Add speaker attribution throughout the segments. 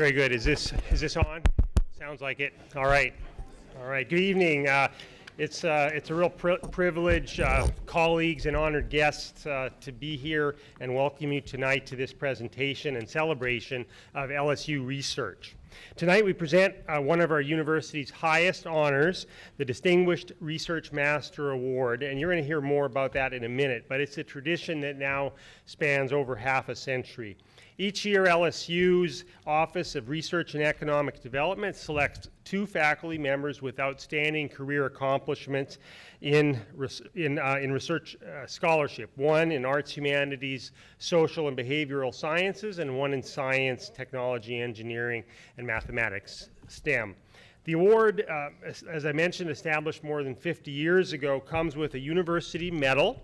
Speaker 1: Very good. Is this on? Sounds like it. All right. All right. Good evening. It's a real privilege, colleagues and honored guests, to be here and welcome you tonight to this presentation and celebration of LSU research. Tonight we present one of our university's highest honors, the Distinguished Research Master Award, and you're going to hear more about that in a minute, but it's a tradition that now spans over half a century. Each year, LSU's Office of Research and Economic Development selects 2 faculty members with outstanding career accomplishments in research scholarship, one in arts, humanities, social and behavioral sciences, and one in science, technology, engineering, and mathematics, STEM. The award, as I mentioned, established more than 50 years ago, comes with a university medal,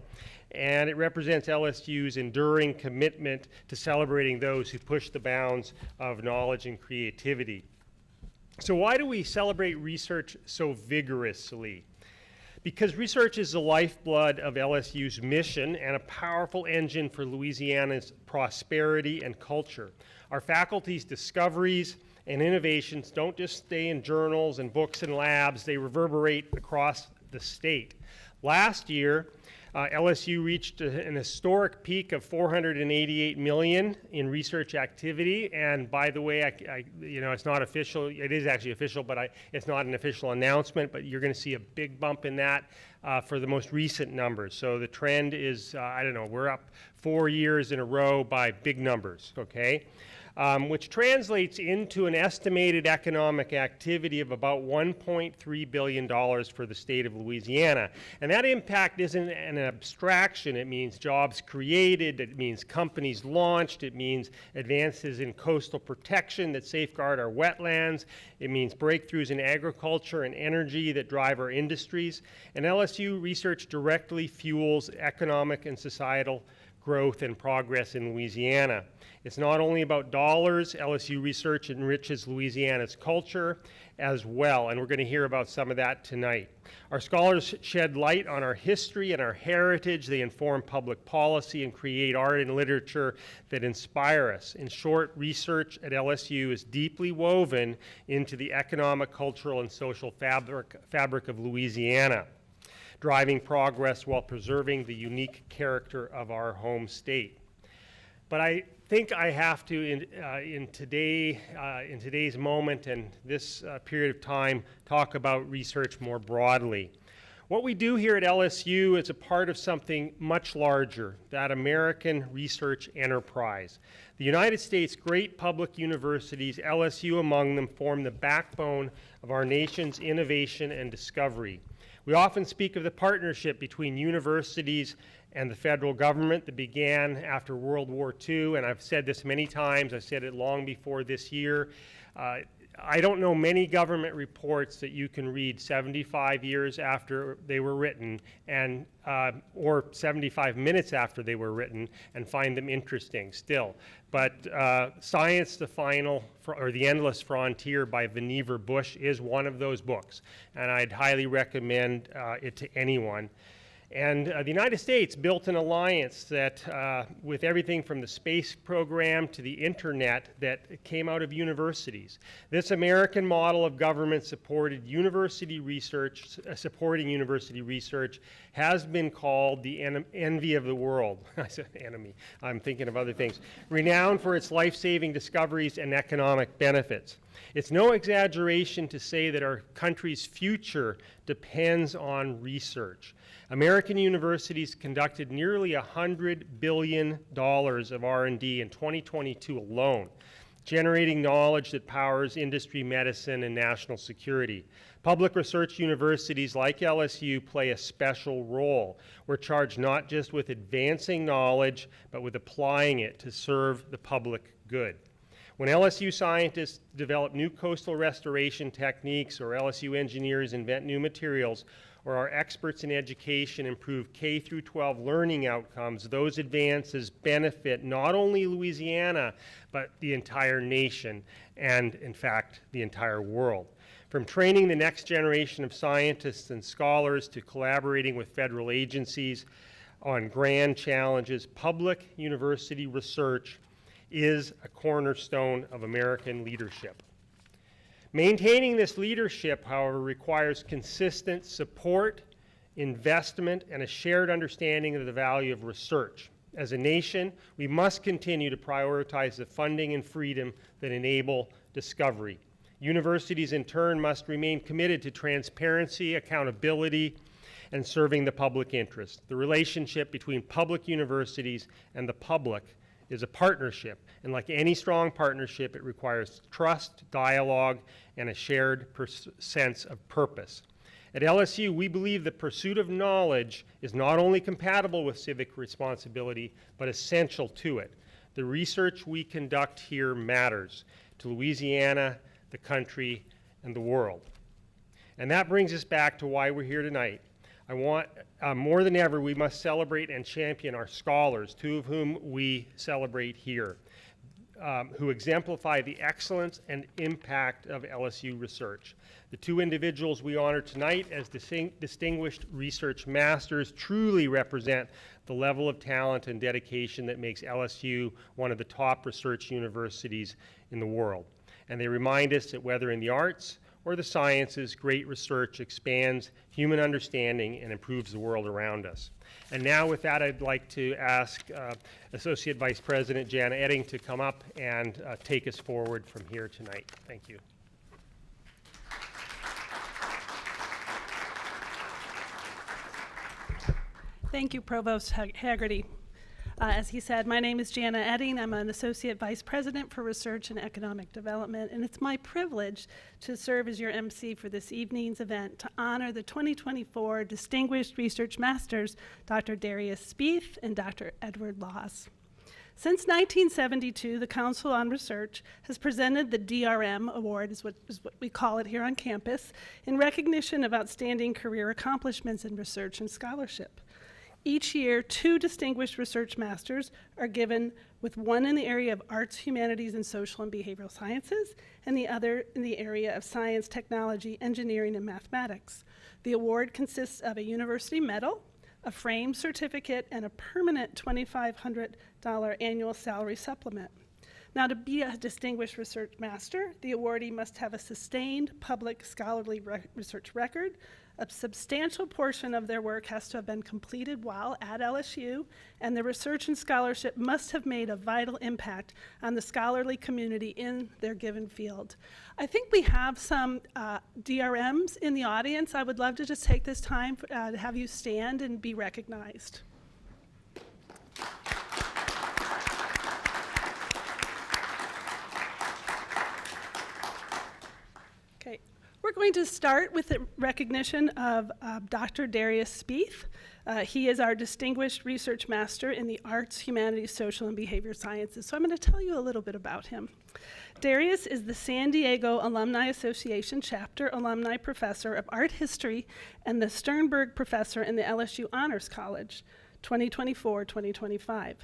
Speaker 1: and it represents LSU's enduring commitment to celebrating those who push the bounds of knowledge and creativity. So why do we celebrate research so vigorously? Because research is the lifeblood of LSU's mission and a powerful engine for Louisiana's prosperity and culture. Our faculty's discoveries and innovations don't just stay in journals and books and labs, they reverberate across the state. Last year, LSU reached an historic peak of $488 million in research activity, and by the way, it's not official. It is actually official, but it's not an official announcement. But you're going to see a big bump in that for the most recent numbers. So the trend is, we're up 4 years in a row by big numbers. Okay. Which translates into an estimated economic activity of about $1.3 billion for the state of Louisiana. And that impact isn't an abstraction. It means jobs created, it means companies launched, it means advances in coastal protection that safeguard our wetlands, it means breakthroughs in agriculture and energy that drive our industries. And LSU research directly fuels economic and societal growth and progress in Louisiana. It's not only about dollars. LSU research enriches Louisiana's culture as well, and we're going to hear about some of that tonight. Our scholars shed light on our history and our heritage. They inform public policy and create art and literature that inspire us. In short, research at LSU is deeply woven into the economic, cultural, and social fabric of Louisiana, driving progress while preserving the unique character of our home state. But I think I have to, in today's moment and this period of time, talk about research more broadly. What we do here at LSU is a part of something much larger, that American research enterprise. The United States' great public universities, LSU among them, form the backbone of our nation's innovation and discovery. We often speak of the partnership between universities and the federal government that began after World War II, and I've said this many times. I've said it long before this year. I don't know many government reports that you can read 75 years after they were written and or 75 minutes after they were written and find them interesting still. But Science, the Endless Frontier by Vannevar Bush is one of those books, and I'd highly recommend it to anyone. And the United States built an alliance that, with everything from the space program to the internet, that came out of universities. This American model of government supporting university research has been called the envy of the world. I said enemy. I'm thinking of other things. Renowned for its life-saving discoveries and economic benefits. It's no exaggeration to say that our country's future depends on research. American universities conducted nearly $100 billion of R&D in 2022 alone, generating knowledge that powers industry, medicine, and national security. Public research universities like LSU play a special role. We're charged not just with advancing knowledge, but with applying it to serve the public good. When LSU scientists develop new coastal restoration techniques, or LSU engineers invent new materials, or our experts in education improve K through 12 learning outcomes, those advances benefit not only Louisiana, but the entire nation, and in fact, the entire world. From training the next generation of scientists and scholars to collaborating with federal agencies on grand challenges, public university research is a cornerstone of American leadership. Maintaining this leadership, however, requires consistent support, investment, and a shared understanding of the value of research. As a nation, we must continue to prioritize the funding and freedom that enable discovery. Universities, in turn, must remain committed to transparency, accountability, and serving the public interest. The relationship between public universities and the public is a partnership, and like any strong partnership, it requires trust, dialogue, and a shared sense of purpose. At LSU, we believe the pursuit of knowledge is not only compatible with civic responsibility, but essential to it. The research we conduct here matters to Louisiana, the country, and the world. And that brings us back to why we're here tonight. I want, more than ever, we must celebrate and champion our scholars, two of whom we celebrate here, who exemplify the excellence and impact of LSU research. The two individuals we honor tonight as distinguished research masters truly represent the level of talent and dedication that makes LSU one of the top research universities in the world. And they remind us that whether in the arts or the sciences, great research expands human understanding and improves the world around us. And now with that, I'd like to ask Associate Vice President Jana Edding to come up and take us forward from here tonight. Thank you.
Speaker 2: Thank you, Provost Haggerty. As he said, my name is Jana Edding. I'm an Associate Vice President for Research and Economic Development, and it's my privilege to serve as your MC for this evening's event to honor the 2024 Distinguished Research Masters, Dr. Darius Spieth and Dr. Edward Laws. Since 1972, the Council on Research has presented the DRM Award, is what we call it here on campus, in recognition of outstanding career accomplishments in research and scholarship. Each year, 2 distinguished research masters are given, with one in the area of arts, humanities, and social and behavioral sciences, and the other in the area of science, technology, engineering, and mathematics. The award consists of a university medal, a framed certificate, and a permanent $2,500 annual salary supplement. Now, to be a distinguished research master, the awardee must have a sustained public scholarly research record. A substantial portion of their work has to have been completed while at LSU, and the research and scholarship must have made a vital impact on the scholarly community in their given field. I think we have some DRMs in the audience. I would love to just take this time to have you stand and be recognized. Okay. We're going to start with the recognition of Dr. Darius Spieth. He is our Distinguished Research Master in the Arts, Humanities, Social, and Behavior Sciences. So I'm going to tell you a little bit about him. Darius is the San Diego Alumni Association Chapter Alumni Professor of Art History and the Sternberg Professor in the LSU Honors College, 2024-2025.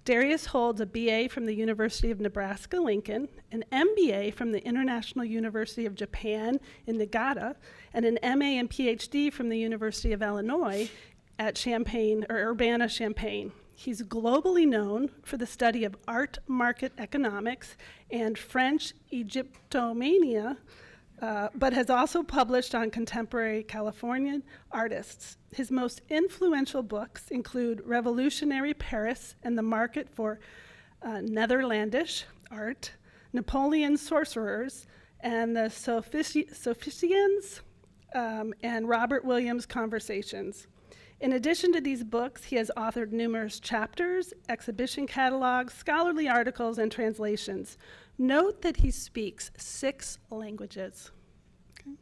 Speaker 2: Darius holds a BA from the University of Nebraska-Lincoln, an MBA from the International University of Japan in Niigata, and an MA and PhD from the University of Illinois at Urbana-Champaign. He's globally known for the study of art market economics and French Egyptomania, but has also published on contemporary Californian artists. His most influential books include Revolutionary Paris and the Market for Netherlandish Art, Napoleon's Sorcerers, and the Sophicians, and Robert Williams' Conversations. In addition to these books, he has authored numerous chapters, exhibition catalogs, scholarly articles, and translations. Note that he speaks 6 languages. Okay.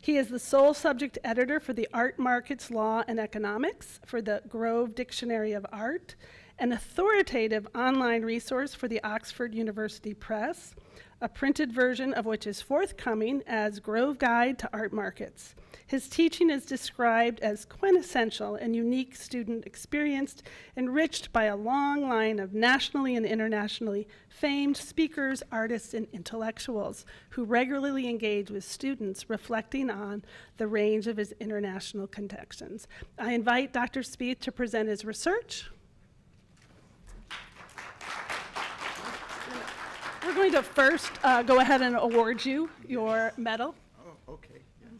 Speaker 2: He is the sole subject editor for the Art Markets Law and Economics for the Grove Dictionary of Art, an authoritative online resource for the Oxford University Press, a printed version of which is forthcoming as Grove Guide to Art Markets. His teaching is described as quintessential and unique student experience, enriched by a long line of nationally and internationally famed speakers, artists, and intellectuals who regularly engage with students, reflecting on the range of his international connections. I invite Dr. Spieth to present his research. We're going to first go ahead and award you your medal.
Speaker 3: Oh, okay, yes.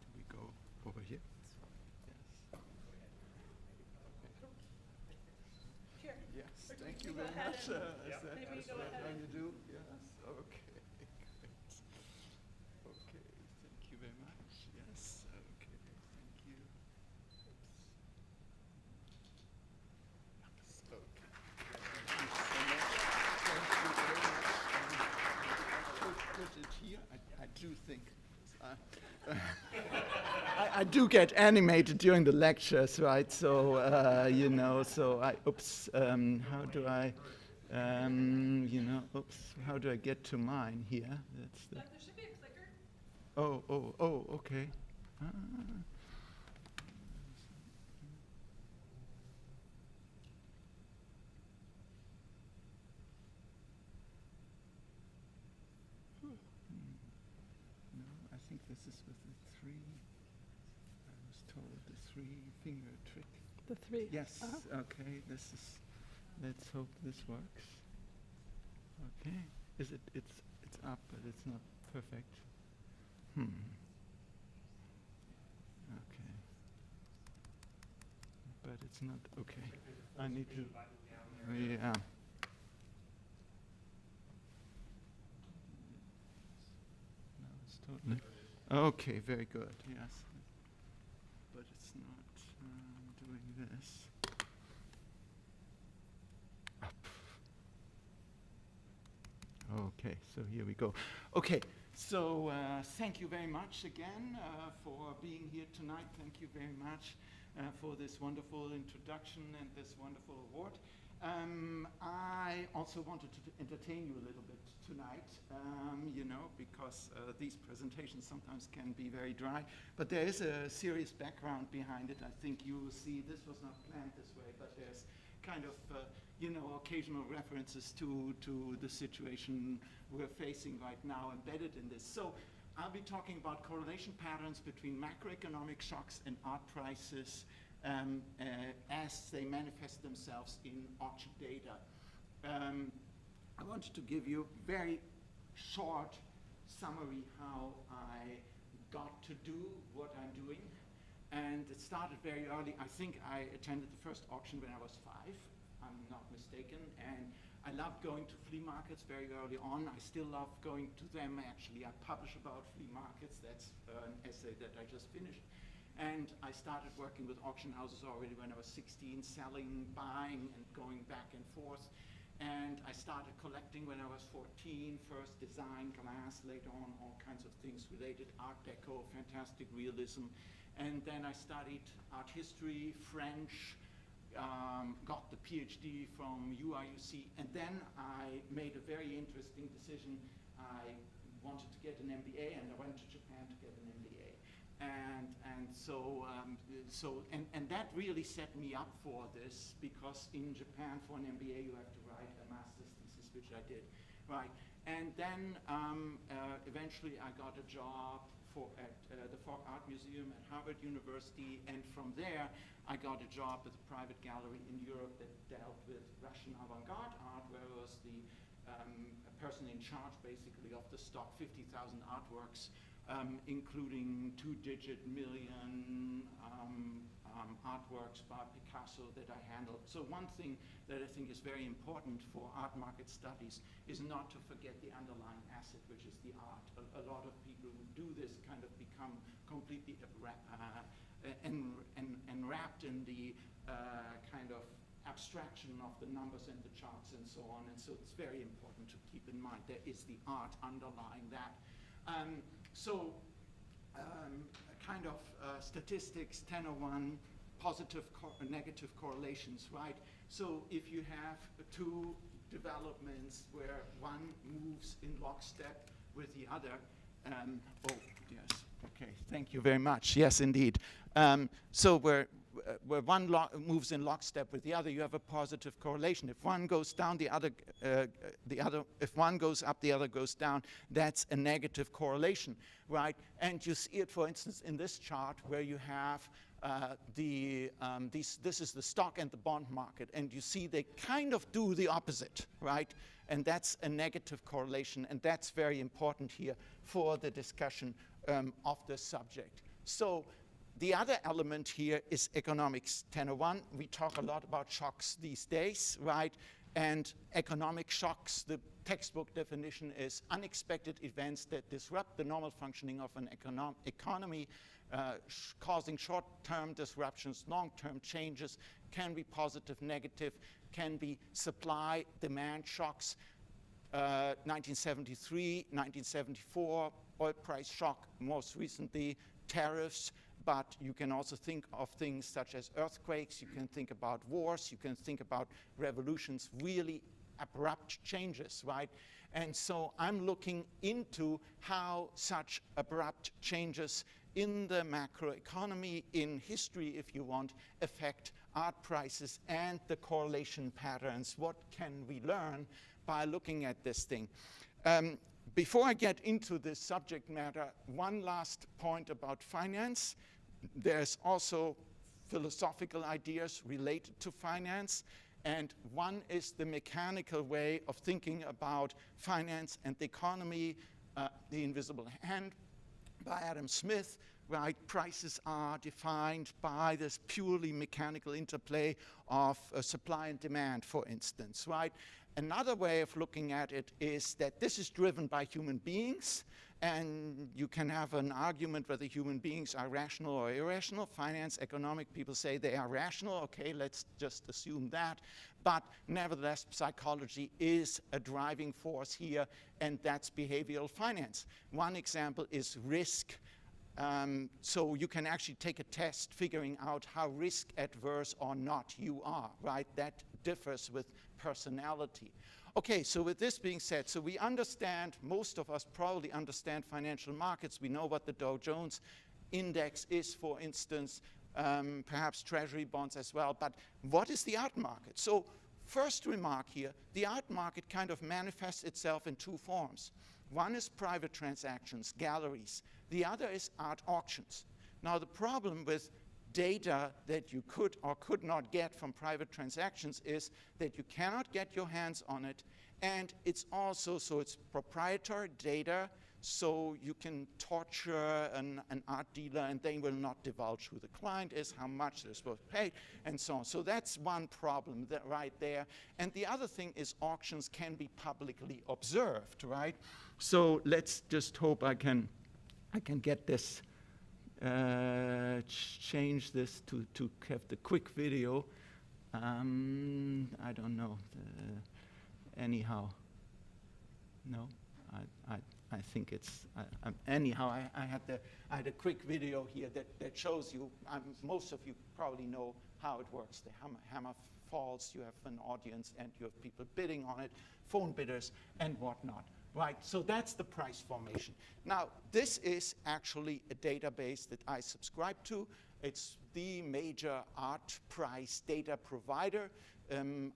Speaker 3: Do we go over here? Yes. Yes, thank you very much. Is that how you do? Yes, okay, great. Okay, thank you very much. Yes, okay, thank you. Oops. Okay. Put it here. I do think I do get animated during the lectures, right? So you know, so how do I, you know, how do I get to mine here? That's the.
Speaker 2: There should be a clicker.
Speaker 3: Oh, okay. Ah. No, I think this is with the three. I was told the three-finger trick.
Speaker 2: The three.
Speaker 3: Yes.
Speaker 2: Uh-huh.
Speaker 3: Okay. This is. Let's hope this works. Okay. Is it? It's up, but it's not perfect. Okay. But it's not okay. I need to. Yeah. No, it's totally. Okay. Very good. Yes. But it's not doing this. Okay, so here we go. Okay, so thank you very much again for being here tonight. Thank you very much for this wonderful introduction and this wonderful award. I also wanted to entertain you a little bit tonight, you know, because these presentations sometimes can be very dry, but there is a serious background behind it. I think you will see this was not planned this way, but there's kind of you know, occasional references to the situation we're facing right now embedded in this. So I'll be talking about correlation patterns between macroeconomic shocks and art prices as they manifest themselves in auction data. I wanted to give you a very short summary how I got to do what I'm doing. And it started very early. I think I attended the first auction when I was 5. I'm not mistaken, and I loved going to flea markets very early on. I still love going to them. Actually, I publish about flea markets. That's an essay that I just finished. And I started working with auction houses already when I was 16, selling, buying, and going back and forth. And I started collecting when I was 14, first design, glass, later on all kinds of things related, Art Deco, fantastic realism. And then I studied art history, French, got the PhD from UIUC, and then I made a very interesting decision. I wanted to get an MBA, and I went to Japan to get an MBA. And so that really set me up for this, because in Japan for an MBA you have to write a master's thesis, which I did, right? And then eventually I got a job at the Fogg Art Museum at Harvard University, and from there I got a job with a private gallery in Europe that dealt with Russian avant-garde art, where I was the person in charge basically of the stock, 50,000 artworks, including 2-digit million artworks by Picasso that I handled. So one thing that I think is very important for art market studies is not to forget the underlying asset, which is the art. A lot of people who do this kind of become completely enwrapped in the kind of abstraction of the numbers and the charts and so on. And so it's very important to keep in mind there is the art underlying that. Kind of statistics, 1001, positive negative correlations, right? So if you have two developments where one moves in lockstep with the other, oh, yes, okay, thank you very much. Yes, indeed. So where one moves in lockstep with the other, you have a positive correlation. If one goes down, the other, if one goes up, the other goes down. That's a negative correlation, right? And you see it, for instance, in this chart where you have this is the stock and the bond market, and you see they kind of do the opposite, right? And that's a negative correlation, and that's very important here for the discussion of the subject. So the other element here is economics 1001. We talk a lot about shocks these days, right? And economic shocks, the textbook definition is unexpected events that disrupt the normal functioning of an economy, causing short-term disruptions, long-term changes, can be positive, negative, can be supply-demand shocks. 1973, 1974, oil price shock, most recently tariffs, but you can also think of things such as earthquakes, you can think about wars, you can think about revolutions, really abrupt changes, right? And so I'm looking into how such abrupt changes in the macroeconomy, in history, if you want, affect art prices and the correlation patterns. What can we learn by looking at this thing? Before I get into this subject matter, one last point about finance. There's also philosophical ideas related to finance, and one is the mechanical way of thinking about finance and the economy, The Invisible Hand by Adam Smith, right? Prices are defined by this purely mechanical interplay of supply and demand, for instance, right? Another way of looking at it is that this is driven by human beings, and you can have an argument whether human beings are rational or irrational. Finance, economic people say they are rational. Okay, let's just assume that. But nevertheless, psychology is a driving force here, and that's behavioral finance. One example is risk. So you can actually take a test figuring out how risk adverse or not you are, right? That differs with personality. Okay, so with this being said, so we understand, most of us probably understand financial markets. We know what the Dow Jones index is, for instance, perhaps treasury bonds as well. But what is the art market? So first remark here, the art market kind of manifests itself in two forms. One is private transactions, galleries. The other is art auctions. Now, the problem with data that you could or could not get from private transactions is that you cannot get your hands on it, and it's also, so it's proprietary data, so you can torture an art dealer and they will not divulge who the client is, how much they're supposed to pay, and so on. So that's one problem right there. And the other thing is auctions can be publicly observed, right? So let's just hope I can get this, change this to have the quick video. I don't know. Anyhow, no, I think it's, anyhow, I had a quick video here that shows you, most of you probably know how it works. The hammer falls, you have an audience, and you have people bidding on it, phone bidders, and whatnot. Right, so that's the price formation. Now, this is actually a database that I subscribe to. It's the major art price data provider.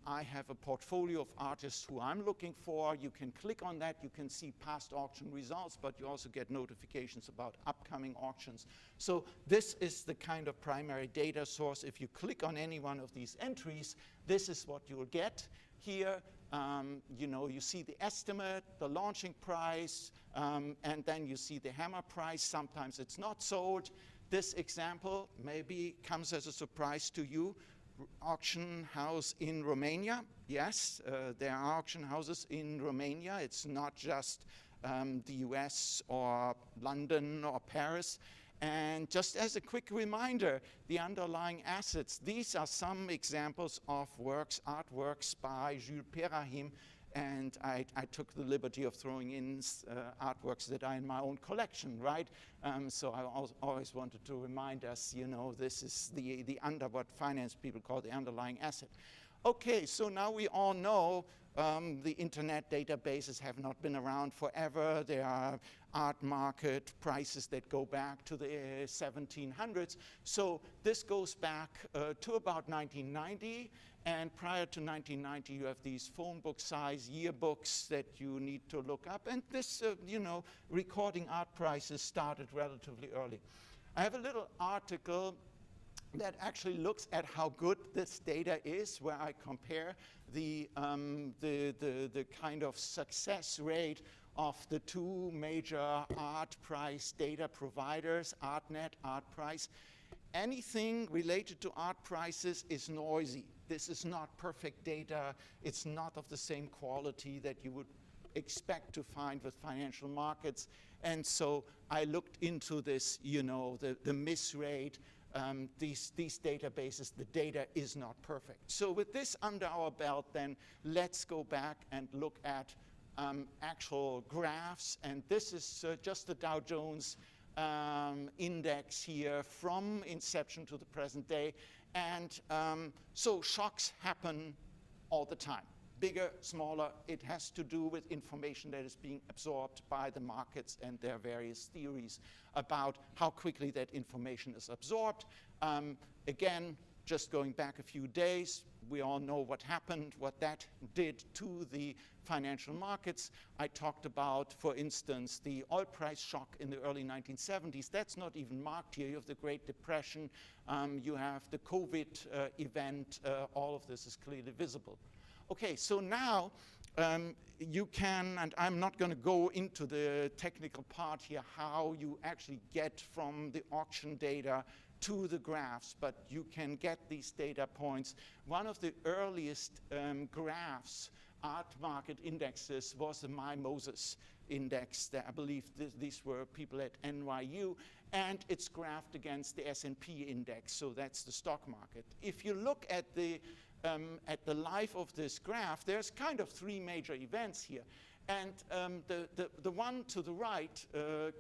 Speaker 3: I have a portfolio of artists who I'm looking for. You can click on that. You can see past auction results, but you also get notifications about upcoming auctions. So this is the kind of primary data source. If you click on any one of these entries, this is what you will get. Here, you see the estimate, the launching price, and then you see the hammer price. Sometimes it's not sold. This example maybe comes as a surprise to you. Auction house in Romania. Yes, there are auction houses in Romania. It's not just the US or London or Paris. And just as a quick reminder, the underlying assets, these are some examples of works, artworks by Jules Perahim, and I took the liberty of throwing in artworks that are in my own collection, right? So I always wanted to remind us, this is what finance people call the underlying asset. Okay, so now we all know the internet databases have not been around forever. There are art market prices that go back to the 1700s. So this goes back to about 1990. And prior to 1990, you have these phone book size yearbooks that you need to look up. And this, recording art prices started relatively early. I have a little article that actually looks at how good this data is, where I compare the kind of success rate of the two major ArtPrice data providers, ArtNet, ArtPrice. Anything related to art prices is noisy. This is not perfect data. It's not of the same quality that you would expect to find with financial markets. And so I looked into this, you know, the miss rate, these databases, the data is not perfect. So with this under our belt, then let's go back and look at actual graphs. And this is just the Dow Jones index here from inception to the present day. And so shocks happen all the time. Bigger, smaller, it has to do with information that is being absorbed by the markets and their various theories about how quickly that information is absorbed. Again, just going back a few days, we all know what happened, what that did to the financial markets. I talked about, for instance, the oil price shock in the early 1970s. That's not even marked here. You have the Great Depression, you have the COVID event. All of this is clearly visible. Okay, so now you can, and I'm not going to go into the technical part here, how you actually get from the auction data to the graphs, but you can get these data points. One of the earliest graphs, art market indexes, was the MyMoses index. I believe these were people at NYU, and it's graphed against the S&P index, so that's the stock market. If you look at the life of this graph, there's kind of three major events here. And the one to the right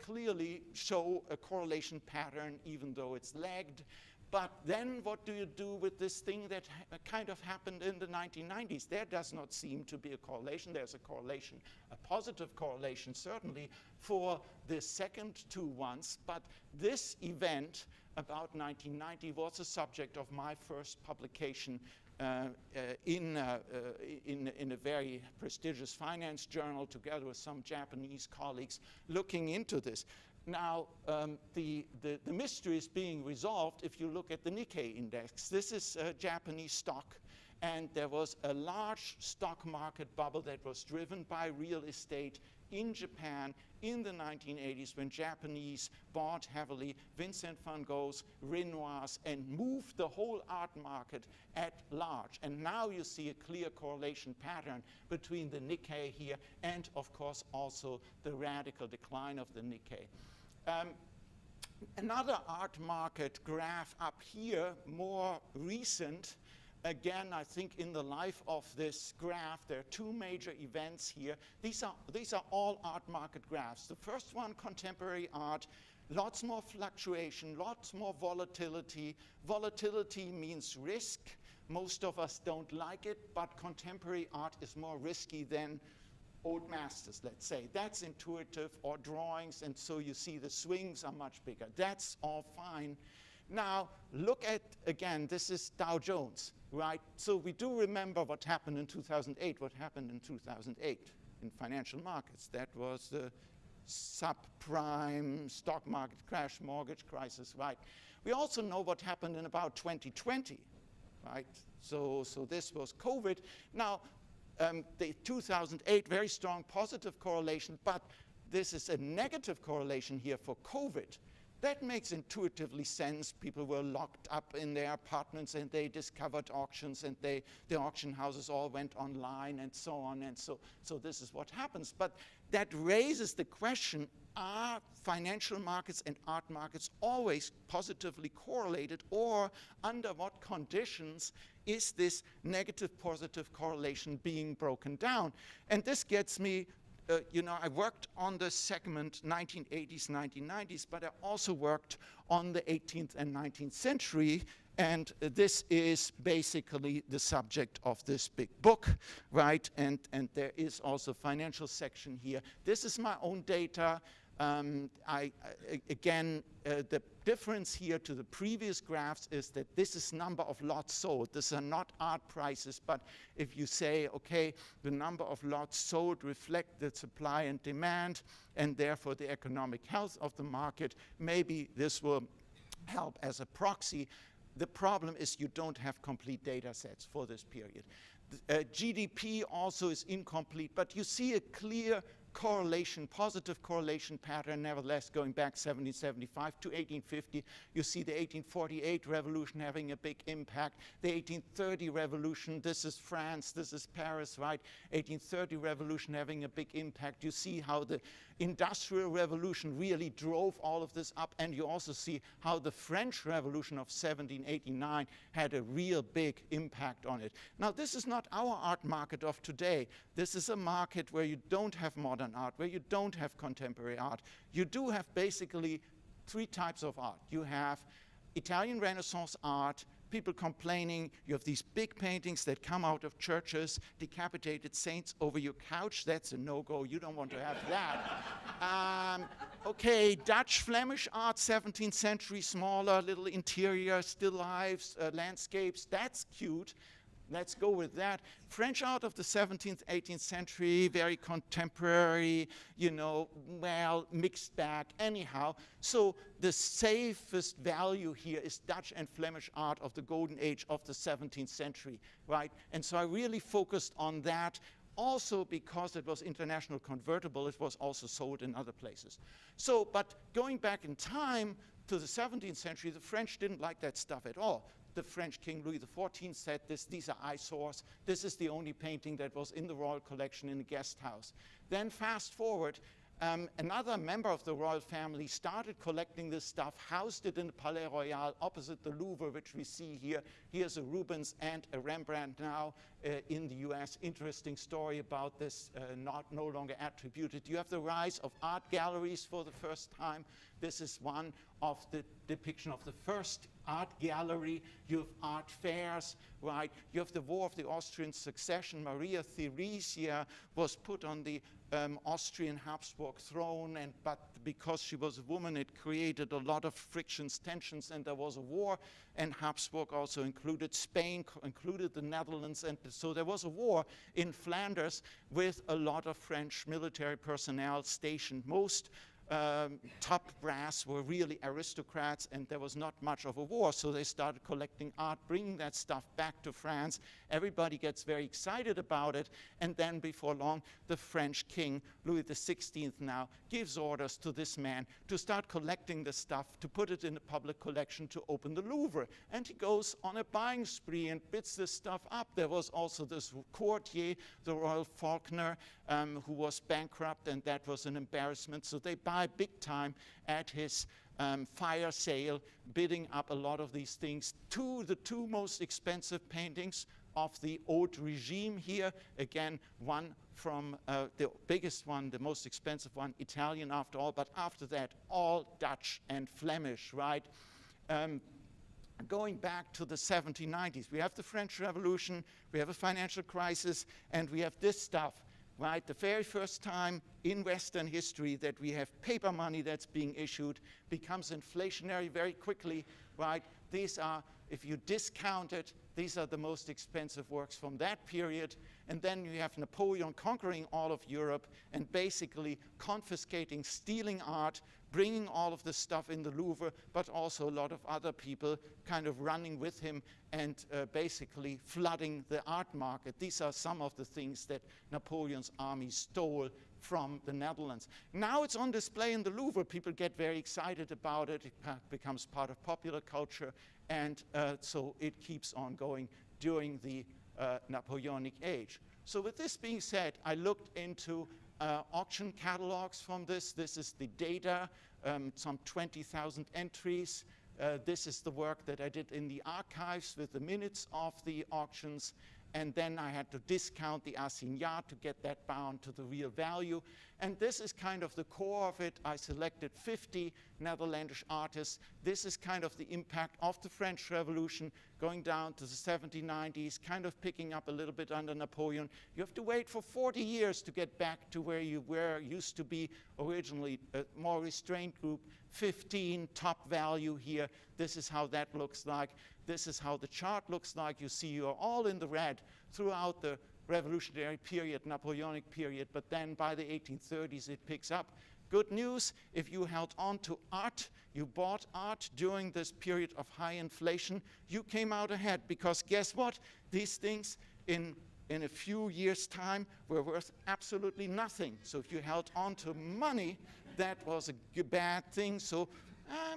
Speaker 3: clearly show a correlation pattern, even though it's lagged. But then what do you do with this thing that kind of happened in the 1990s? There does not seem to be a correlation. There's a correlation, a positive correlation certainly, for the second two ones. But this event about 1990 was the subject of my first publication in a very prestigious finance journal, together with some Japanese colleagues, looking into this. Now, the mystery is being resolved if you look at the Nikkei index. This is Japanese stock, and there was a large stock market bubble that was driven by real estate in Japan in the 1980s, when Japanese bought heavily Vincent van Gogh's, Renoir's, and moved the whole art market at large. And now you see a clear correlation pattern between the Nikkei here and, of course, also the radical decline of the Nikkei. Another art market graph up here, more recent. Again, I think in the life of this graph, there are two major events here. These are all art market graphs. The first one, contemporary art, lots more fluctuation, lots more volatility. Volatility means risk. Most of us don't like it, but contemporary art is more risky than old masters, let's say. That's intuitive, or drawings, and so you see the swings are much bigger. That's all fine. Now, look at, again, this is Dow Jones, right? So we do remember what happened in 2008, what happened in 2008 in financial markets. That was the subprime stock market crash, mortgage crisis, right? We also know what happened in about 2020, right? So this was COVID. Now, the 2008, very strong positive correlation, but this is a negative correlation here for COVID. That makes intuitively sense. People were locked up in their apartments and they discovered auctions, and the auction houses all went online and so on. And so this is what happens. But that raises the question, are financial markets and art markets always positively correlated, or under what conditions is this negative positive correlation being broken down? And this gets me, I worked on the segment 1980s, 1990s, but I also worked on the 18th and 19th century, and this is basically the subject of this big book, right? And there is also a financial section here. This is my own data. Again, the difference here to the previous graphs is that this is number of lots sold. These are not art prices, but if you say, okay, the number of lots sold reflect the supply and demand, and therefore the economic health of the market, maybe this will help as a proxy. The problem is you don't have complete data sets for this period. GDP also is incomplete, but you see a clear correlation, positive correlation pattern, nevertheless, going back 1775 to 1850. You see the 1848 revolution having a big impact. The 1830 revolution, this is France, this is Paris, right? 1830 revolution having a big impact. You see how the Industrial Revolution really drove all of this up, and you also see how the French Revolution of 1789 had a real big impact on it. Now, this is not our art market of today. This is a market where you don't have modern art, where you don't have contemporary art. You do have basically three types of art. You have Italian Renaissance art, people complaining. You have these big paintings that come out of churches, decapitated saints over your couch. That's a no-go. You don't want to have that. Okay, Dutch Flemish art, 17th century, smaller, little interior, still lifes, landscapes. That's cute. Let's go with that. French art of the 17th, 18th century, very contemporary, you know, well, mixed bag, anyhow. So the safest value here is Dutch and Flemish art of the golden age of the 17th century, right? And so I really focused on that. Also because it was international convertible, it was also sold in other places. So, but going back in time to the 17th century, the French didn't like that stuff at all. The French King Louis XIV said these are eyesores. This is the only painting that was in the royal collection in the guest house. Then fast forward, another member of the royal family started collecting this stuff, housed it in the Palais Royal opposite the Louvre, which we see here. Here's a Rubens and a Rembrandt now in the US. Interesting story about this, no longer attributed. You have the rise of art galleries for the first time. This is one of the depiction of the first art gallery. You have art fairs, right? You have the War of the Austrian Succession. Maria Theresia was put on the Austrian Habsburg throne, but because she was a woman, it created a lot of frictions, tensions, and there was a war. And Habsburg also included Spain, included the Netherlands, and so there was a war in Flanders with a lot of French military personnel stationed. Most top brass were really aristocrats, and there was not much of a war, so they started collecting art, bringing that stuff back to France. Everybody gets very excited about it, and then before long, the French king, Louis XVI now, gives orders to this man to start collecting the stuff, to put it in a public collection, to open the Louvre. And he goes on a buying spree and bids this stuff up. There was also this courtier, the royal Faulkner, who was bankrupt, and that was an embarrassment, so they buy big time at his fire sale, bidding up a lot of these things. The two most expensive paintings of the old regime here. Again, one from the biggest one, the most expensive one, Italian after all, but after that, all Dutch and Flemish, right? Going back to the 1790s, we have the French Revolution, we have a financial crisis, and we have this stuff. Right, the very first time in Western history that we have paper money that's being issued becomes inflationary very quickly, right? These are, if you discount it, these are the most expensive works from that period. And then you have Napoleon conquering all of Europe and basically confiscating, stealing art, bringing all of this stuff in the Louvre, but also a lot of other people kind of running with him and basically flooding the art market. These are some of the things that Napoleon's army stole from the Netherlands. Now it's on display in the Louvre. People get very excited about it. It becomes part of popular culture, and so it keeps on going during the Napoleonic age. So with this being said, I looked into auction catalogs from this. This is the data, some 20,000 entries. This is the work that I did in the archives with the minutes of the auctions. And then I had to discount the assignat to get that bound to the real value. And this is kind of the core of it. I selected 50 Netherlandish artists. This is kind of the impact of the French Revolution going down to the 1790s, kind of picking up a little bit under Napoleon. You have to wait for 40 years to get back to where you were used to be originally, a more restrained group. 15 top value here. This is how that looks like. This is how the chart looks like. You see you're all in the red throughout the revolutionary period, Napoleonic period, but then by the 1830s it picks up. Good news, if you held on to art, you bought art during this period of high inflation, you came out ahead, because guess what? These things in a few years' time were worth absolutely nothing. So if you held on to money, that was a bad thing. So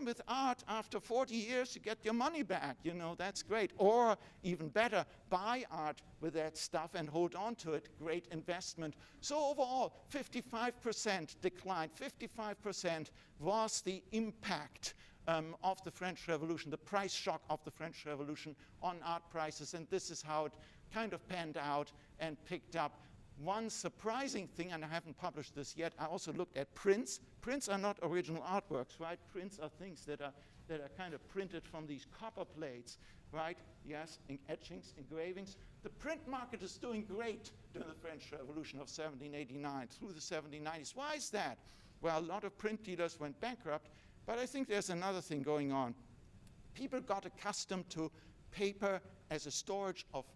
Speaker 3: with art, after 40 years, you get your money back. You know, that's great. Or even better, buy art with that stuff and hold on to it. Great investment. So overall, 55% decline. 55% was the impact of the French Revolution, the price shock of the French Revolution on art prices. And this is how it kind of panned out and picked up. One surprising thing, and I haven't published this yet, I also looked at prints. Prints are not original artworks, right? Prints are things that are kind of printed from these copper plates, right? Yes, etchings, engravings. The print market is doing great during the French Revolution of 1789 through the 1790s. Why is that? Well, a lot of print dealers went bankrupt, but I think there's another thing going on. People got accustomed to paper as a storage of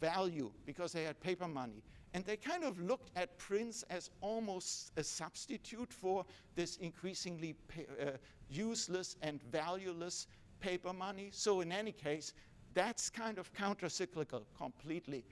Speaker 3: value because they had paper money. And they kind of looked at prints as almost a substitute for this increasingly useless and valueless paper money. So in any case, that's kind of counter-cyclical completely.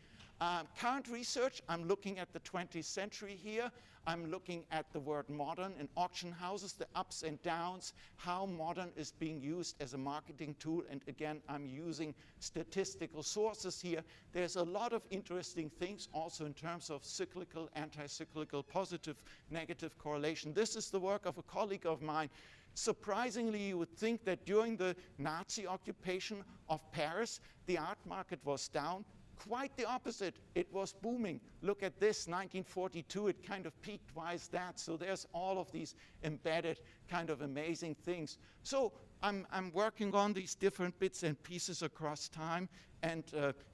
Speaker 3: Current research, I'm looking at the 20th century here. I'm looking at the word modern in auction houses, the ups and downs, how modern is being used as a marketing tool. And again, I'm using statistical sources here. There's a lot of interesting things also in terms of cyclical, anti-cyclical, positive, negative correlation. This is the work of a colleague of mine. Surprisingly, you would think that during the Nazi occupation of Paris, the art market was down. Quite the opposite. It was booming. Look at this, 1942, it kind of peaked. Why is that? So there's all of these embedded kind of amazing things. So I'm working on these different bits and pieces across time and,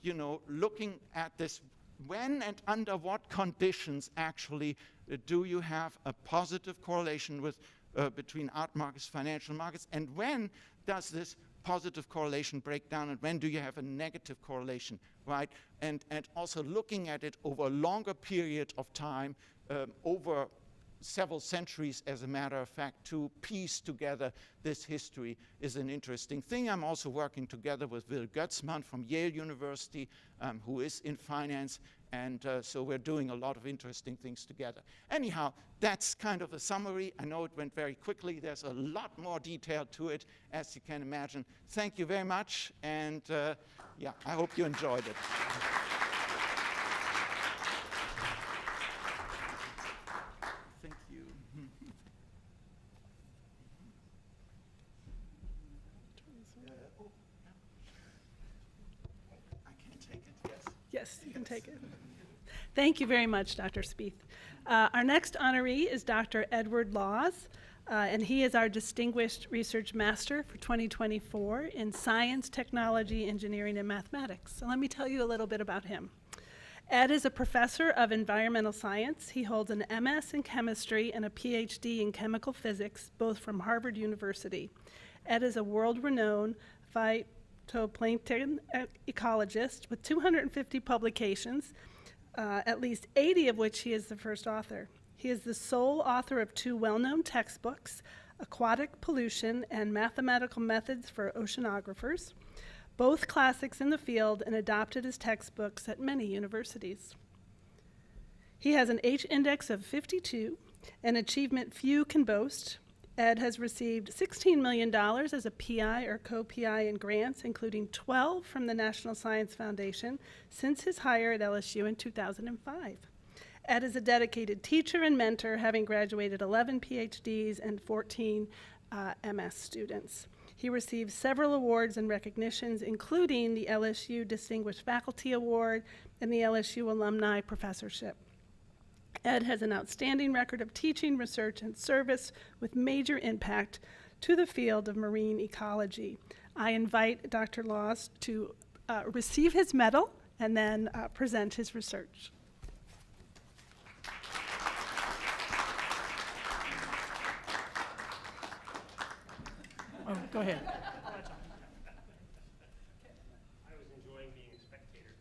Speaker 3: you know, looking at this. When and under what conditions actually do you have a positive correlation with between art markets, financial markets, and when does this positive correlation break down, and when do you have a negative correlation, right? And also looking at it over a longer period of time, over several centuries, as a matter of fact, to piece together this history is an interesting thing. I'm also working together with Will Götzmann from Yale University, who is in finance, and so we're doing a lot of interesting things together. Anyhow, that's kind of a summary. I know it went very quickly. There's a lot more detail to it, as you can imagine. Thank you very much, and yeah, I hope you enjoyed it. Thank you. I can take it, yes.
Speaker 2: Yes, you can take it. Thank you very much, Dr. Spieth. Our next honoree is Dr. Edward Laws, and he is our Distinguished Research Master for 2024 in Science, Technology, Engineering, and Mathematics. So let me tell you a little bit about him. Ed is a professor of environmental science. He holds an MS in chemistry and a PhD in chemical physics, both from Harvard University. Ed is a world-renowned phytoplankton ecologist with 250 publications, at least 80 of which he is the first author. He is the sole author of 2 well-known textbooks, Aquatic Pollution and Mathematical Methods for Oceanographers, both classics in the field and adopted as textbooks at many universities. He has an H-index of 52, an achievement few can boast. Ed has received $16 million as a PI or co-PI in grants, including 12 from the National Science Foundation since his hire at LSU in 2005. Ed is a dedicated teacher and mentor, having graduated 11 PhDs and 14 MS students. He received several awards and recognitions, including the LSU Distinguished Faculty Award and the LSU Alumni Professorship. Ed has an outstanding record of teaching, research, and service with major impact to the field of marine ecology. I invite Dr. Laws to receive his medal and then present his research. Oh, go ahead.
Speaker 1: I was enjoying being a spectator.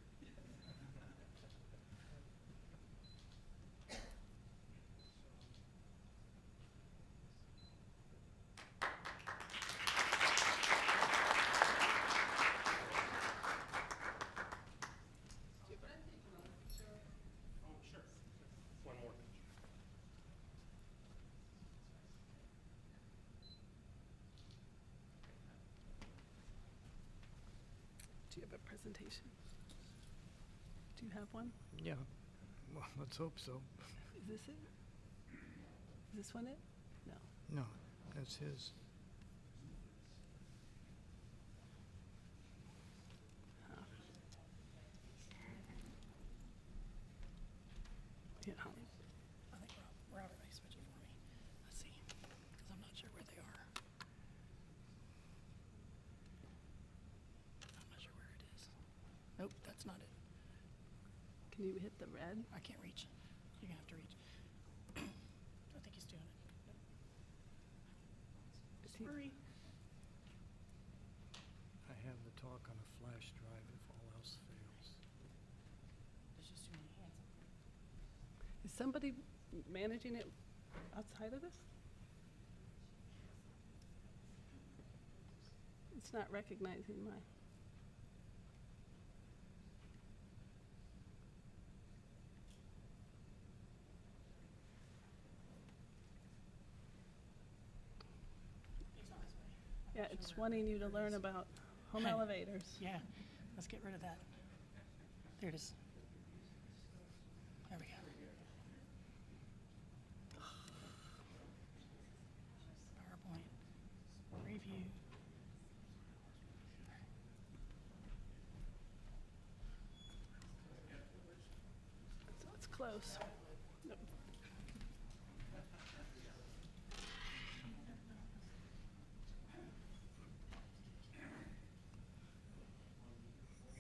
Speaker 2: a presentation. Do you have one?
Speaker 4: Yeah, well, let's hope so.
Speaker 2: Is this it? Is this one it? No.
Speaker 4: No, that's his.
Speaker 2: Yeah.
Speaker 5: I think Robert may switch it for me. Let's see, because I'm not sure where they are. I'm not sure where it is. Nope, that's not it.
Speaker 2: Can you hit the red?
Speaker 5: I can't reach. You're gonna have to reach. I think he's doing it.
Speaker 2: Is he-
Speaker 5: Hurry.
Speaker 4: I have the talk on a flash drive if all else fails.
Speaker 5: There's just too many hands.
Speaker 2: Is somebody managing it outside of this? It's not recognizing my.
Speaker 5: He's on his way.
Speaker 2: Yeah, it's wanting you to learn about home elevators.
Speaker 5: Yeah, let's get rid of that. There it is. There we go. PowerPoint. Review.
Speaker 2: So it's close. Nope.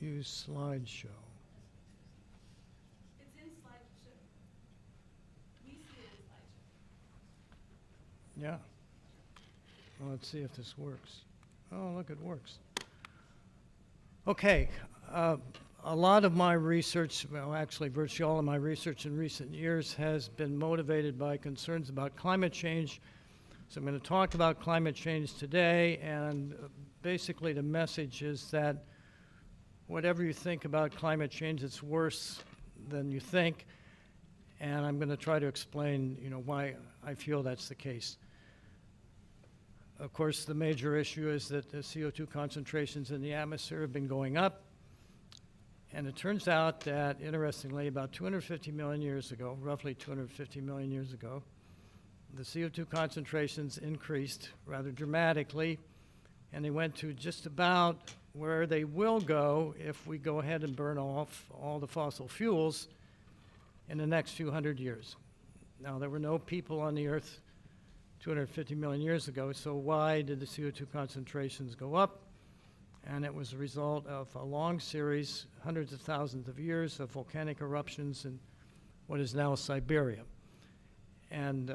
Speaker 4: Use slideshow.
Speaker 2: It's in slideshow. We see it in slideshow.
Speaker 4: Yeah. Well, let's see if this works. Oh, look, it works. Okay. A lot of my research, well, actually, virtually all of my research in recent years has been motivated by concerns about climate change. So I'm going to talk about climate change today, and basically the message is that whatever you think about climate change, it's worse than you think, and I'm going to try to explain, why I feel that's the case. Of course, the major issue is that the CO2 concentrations in the atmosphere have been going up, and it turns out that, interestingly, about 250 million years ago, roughly 250 million years ago, the CO2 concentrations increased rather dramatically, and they went to just about where they will go if we go ahead and burn off all the fossil fuels in the next few hundred years. Now, there were no people on the Earth 250 million years ago, so why did the CO2 concentrations go up? And it was a result of a long series, hundreds of thousands of years of volcanic eruptions in what is now Siberia. And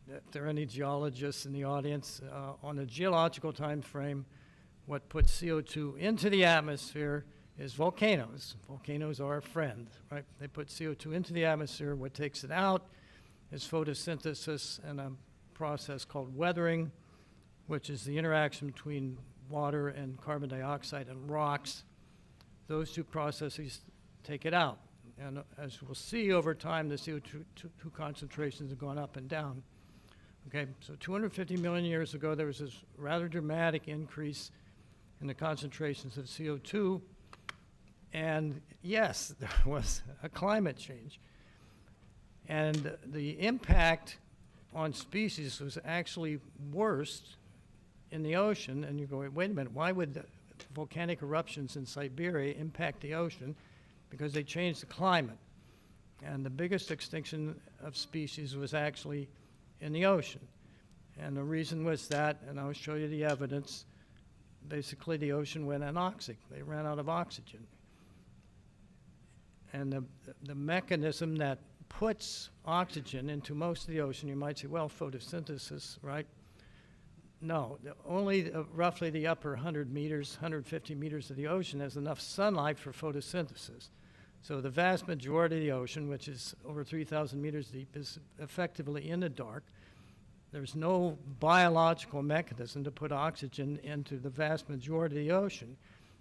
Speaker 4: if there are any geologists in the audience, on a geological time frame, what puts CO2 into the atmosphere is volcanoes. Volcanoes are our friend, right? They put CO2 into the atmosphere. What takes it out is photosynthesis and a process called weathering, which is the interaction between water and carbon dioxide and rocks. Those two processes take it out. And as we'll see over time, the CO2 concentrations have gone up and down. Okay, so 250 million years ago, there was this rather dramatic increase in the concentrations of CO2. And yes, there was a climate change. And the impact on species was actually worse in the ocean. And you're going, wait a minute, why would the volcanic eruptions in Siberia impact the ocean? Because they changed the climate. And the biggest extinction of species was actually in the ocean. And the reason was that, and I'll show you the evidence, basically the ocean went anoxic. They ran out of oxygen. And the mechanism that puts oxygen into most of the ocean, you might say, well, photosynthesis, right? No, only roughly the upper 100 meters, 150 meters of the ocean has enough sunlight for photosynthesis. So the vast majority of the ocean, which is over 3,000 meters deep, is effectively in the dark. There's no biological mechanism to put oxygen into the vast majority of the ocean.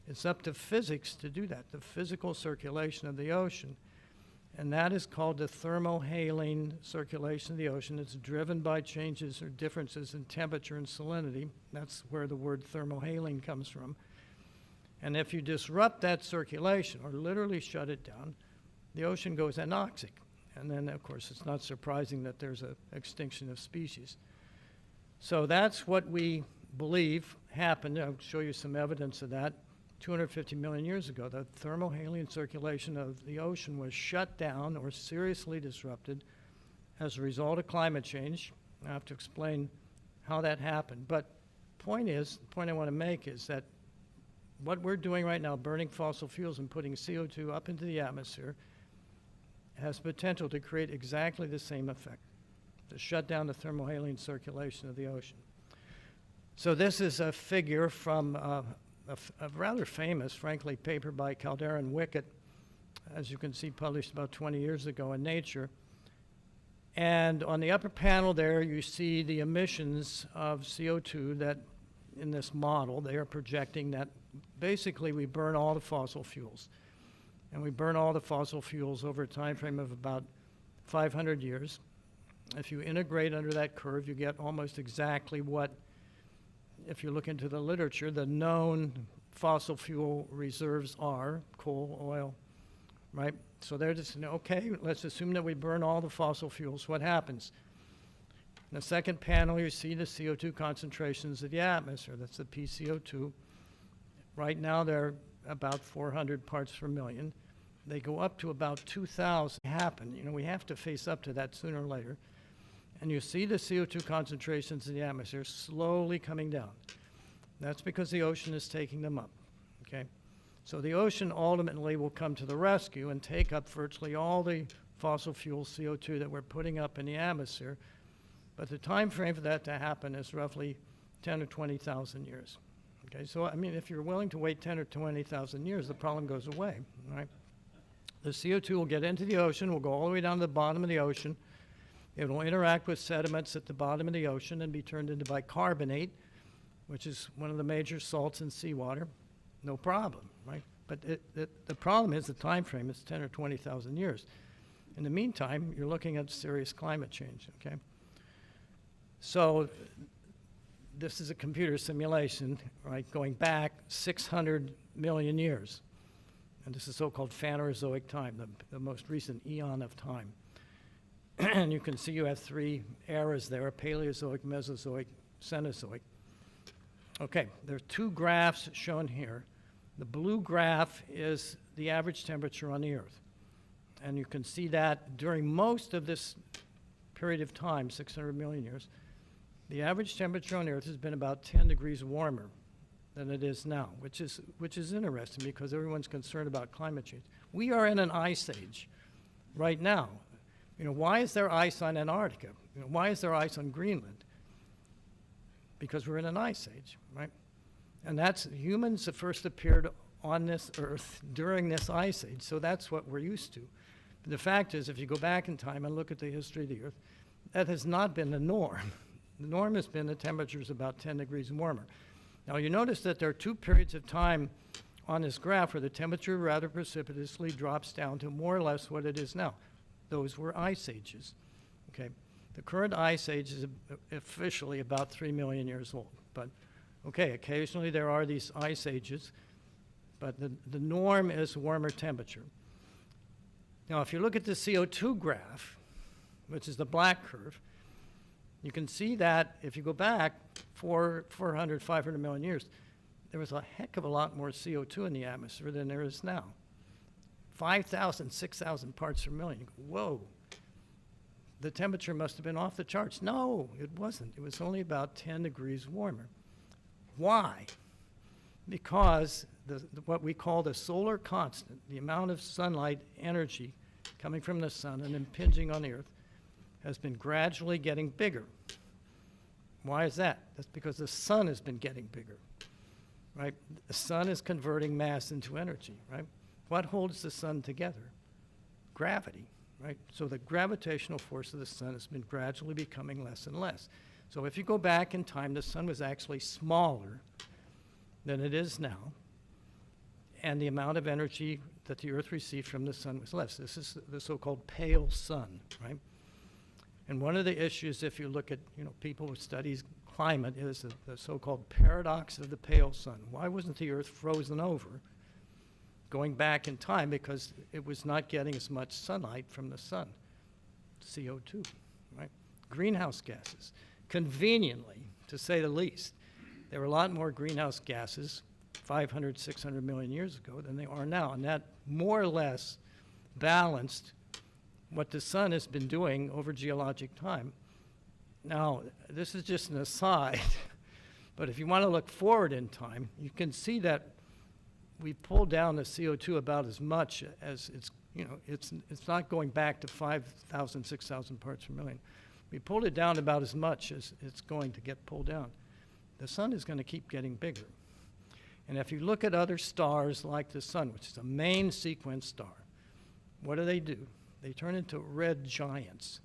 Speaker 4: It's up to physics to do that, the physical circulation of the ocean. And that is called the thermohaline circulation of the ocean. It's driven by changes or differences in temperature and salinity. That's where the word thermohaline comes from. And if you disrupt that circulation, or literally shut it down, the ocean goes anoxic. And then, of course, it's not surprising that there's an extinction of species. So that's what we believe happened. I'll show you some evidence of that. 250 million years ago, the thermohaline circulation of the ocean was shut down or seriously disrupted as a result of climate change. I have to explain how that happened. But the point I want to make is that what we're doing right now, burning fossil fuels and putting CO2 up into the atmosphere, has potential to create exactly the same effect, to shut down the thermohaline circulation of the ocean. So this is a figure from a rather famous, frankly, paper by Caldera and Wickett, as you can see, published about 20 years ago in Nature. And on the upper panel there, you see the emissions of CO2 that, in this model, they are projecting that basically we burn all the fossil fuels. And we burn all the fossil fuels over a time frame of about 500 years. If you integrate under that curve, you get almost exactly what, if you look into the literature, the known fossil fuel reserves are: coal, oil, right? So they're just, okay, let's assume that we burn all the fossil fuels. What happens? In the second panel, you see the CO2 concentrations of the atmosphere. That's the PCO2. Right now, they're about 400 parts per million. They go up to about 2,000. Happen. We have to face up to that sooner or later. And you see the CO2 concentrations in the atmosphere slowly coming down. That's because the ocean is taking them up, okay? So the ocean ultimately will come to the rescue and take up virtually all the fossil fuel CO2 that we're putting up in the atmosphere. But the time frame for that to happen is roughly 10 or 20,000 years. Okay, so I mean, if you're willing to wait 10 or 20,000 years, the problem goes away, right? The CO2 will get into the ocean, will go all the way down to the bottom of the ocean. It will interact with sediments at the bottom of the ocean and be turned into bicarbonate, which is one of the major salts in seawater. No problem, right? But the problem is the time frame is 10 or 20,000 years. In the meantime, you're looking at serious climate change, okay? So this is a computer simulation, right, going back 600 million years. And this is so-called Phanerozoic time, the most recent eon of time. And you can see you have three eras there: Paleozoic, Mesozoic, Cenozoic. Okay, there are two graphs shown here. The blue graph is the average temperature on the Earth. And you can see that during most of this period of time, 600 million years, the average temperature on Earth has been about 10 degrees warmer than it is now, which is interesting because everyone's concerned about climate change. We are in an ice age right now. Why is there ice on Antarctica? Why is there ice on Greenland? Because we're in an ice age, right? And that's humans that first appeared on this Earth during this ice age, so that's what we're used to. But the fact is, if you go back in time and look at the history of the Earth, that has not been the norm. The norm has been the temperature's about 10 degrees warmer. Now, you notice that there are two periods of time on this graph where the temperature rather precipitously drops down to more or less what it is now. Those were ice ages, okay? The current ice age is officially about 3 million years old. But, okay, occasionally there are these ice ages, but the norm is warmer temperature. Now, if you look at the CO2 graph, which is the black curve, you can see that if you go back 400, 500 million years, there was a heck of a lot more CO2 in the atmosphere than there is now. 5,000, 6,000 parts per million. You go, whoa, the temperature must have been off the charts. No, it wasn't. It was only about 10 degrees warmer. Why? Because what we call the solar constant, the amount of sunlight energy coming from the sun and impinging on the Earth, has been gradually getting bigger. Why is that? That's because the sun has been getting bigger, right? The sun is converting mass into energy, right? What holds the sun together? Gravity, right? So the gravitational force of the sun has been gradually becoming less and less. So if you go back in time, the sun was actually smaller than it is now, and the amount of energy that the Earth received from the sun was less. This is the so-called pale sun, right? And one of the issues, if you look at people who study climate is the so-called paradox of the pale sun. Why wasn't the Earth frozen over? Going back in time, because it was not getting as much sunlight from the sun, CO2, right? Greenhouse gases. Conveniently, to say the least, there were a lot more greenhouse gases 500, 600 million years ago than they are now, and that more or less balanced what the sun has been doing over geologic time. Now, this is just an aside, but if you want to look forward in time, you can see that we pulled down the CO2 about as much as it's not going back to 5,000, 6,000 parts per million. We pulled it down about as much as it's going to get pulled down. The sun is going to keep getting bigger. And if you look at other stars like the sun, which is a main sequence star, what do? They turn into red giants.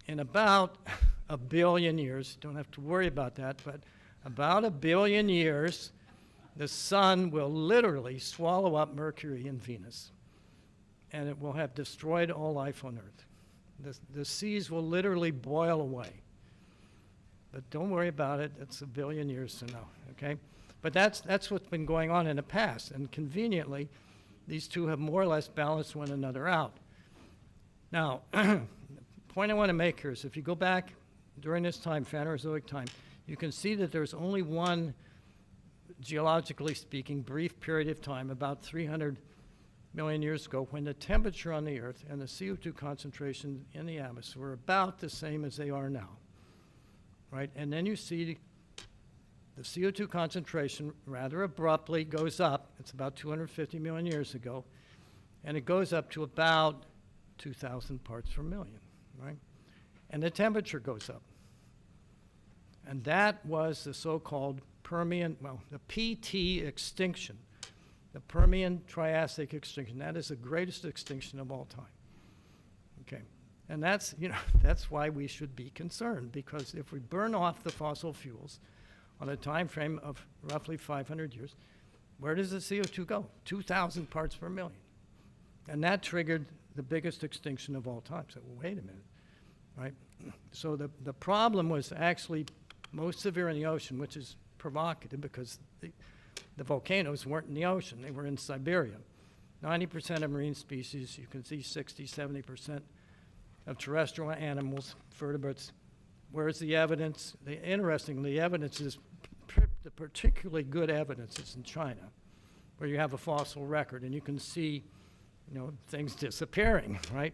Speaker 4: In about 1 billion years, don't have to worry about that, but about 1 billion years, the sun will literally swallow up Mercury and Venus, and it will have destroyed all life on Earth. The seas will literally boil away. But don't worry about it, it's 1 billion years from now, okay? But that's what's been going on in the past, and conveniently, these two have more or less balanced one another out. Now, the point I want to make here is if you go back during this time, Phanerozoic time, you can see that there's only one, geologically speaking, brief period of time, about 300 million years ago, when the temperature on the Earth and the CO2 concentration in the atmosphere were about the same as they are now, right? And then you see the CO2 concentration rather abruptly goes up. It's about 250 million years ago, and it goes up to about 2,000 parts per million, right? And the temperature goes up. And that was the so-called Permian, well, the PT extinction, the Permian-Triassic extinction. That is the greatest extinction of all time, okay? And that's, that's why we should be concerned, because if we burn off the fossil fuels on a time frame of roughly 500 years, where does the CO2 go? 2,000 parts per million. And that triggered the biggest extinction of all time. So wait a minute, right? So the problem was actually most severe in the ocean, which is provocative because the volcanoes weren't in the ocean. They were in Siberia. 90% of marine species, you can see 60, 70% of terrestrial animals, vertebrates. Where's the evidence? Interestingly, the evidence is, the particularly good evidence is in China, where you have a fossil record and you can see, things disappearing, right?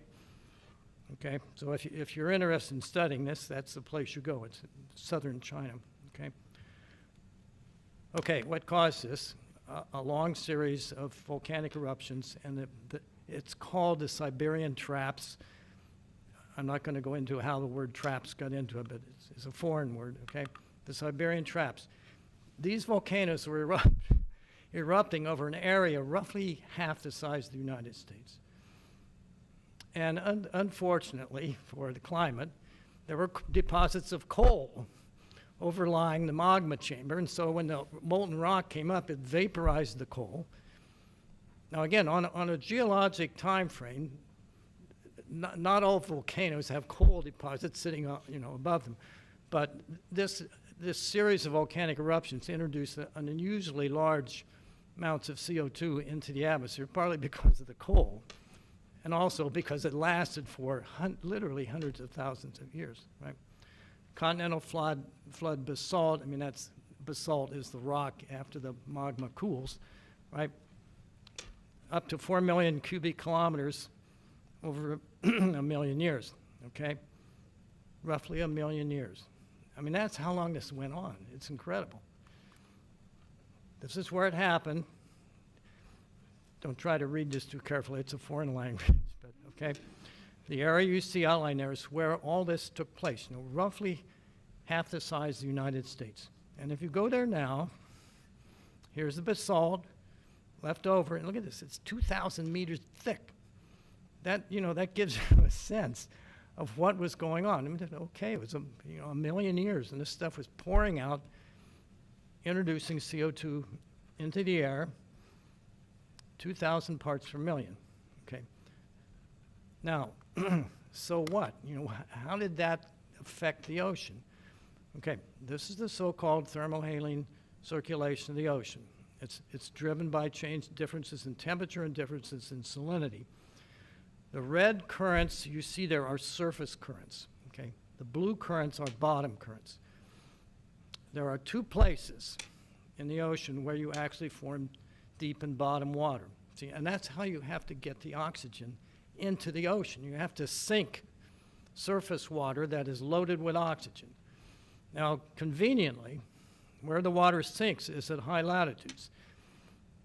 Speaker 4: Okay, so if you're interested in studying this, that's the place you go. It's southern China, okay? Okay, what caused this? A long series of volcanic eruptions, and it's called the Siberian traps. I'm not going to go into how the word traps got into it, but it's a foreign word, okay? The Siberian traps. These volcanoes were erupting over an area roughly half the size of the United States. And unfortunately for the climate, there were deposits of coal overlying the magma chamber, and so when the molten rock came up, it vaporized the coal. Now again, on a geologic time frame, not all volcanoes have coal deposits sitting above them, but this series of volcanic eruptions introduced an unusually large amounts of CO2 into the atmosphere, partly because of the coal, and also because it lasted for literally hundreds of thousands of years, right? Continental flood basalt, basalt is the rock after the magma cools, right? Up to 4 million cubic kilometers over 1 million years, okay? Roughly 1 million years. That's how long this went on. It's incredible. This is where it happened. Don't try to read this too carefully. It's a foreign language, but okay. The area you see outlined there is where all this took place, roughly half the size of the United States. And if you go there now, here's the basalt left over, and look at this, it's 2,000 meters thick. That gives you a sense of what was going on. Okay, it was a million years, and this stuff was pouring out, introducing CO2 into the air, 2,000 parts per million, okay? Now, so what? How did that affect the ocean? Okay, this is the so-called thermohaline circulation of the ocean. It's driven by differences in temperature and differences in salinity. The red currents you see there are surface currents, okay? The blue currents are bottom currents. There are two places in the ocean where you actually form deep and bottom water. See, and that's how you have to get the oxygen into the ocean. You have to sink surface water that is loaded with oxygen. Now, conveniently, where the water sinks is at high latitudes.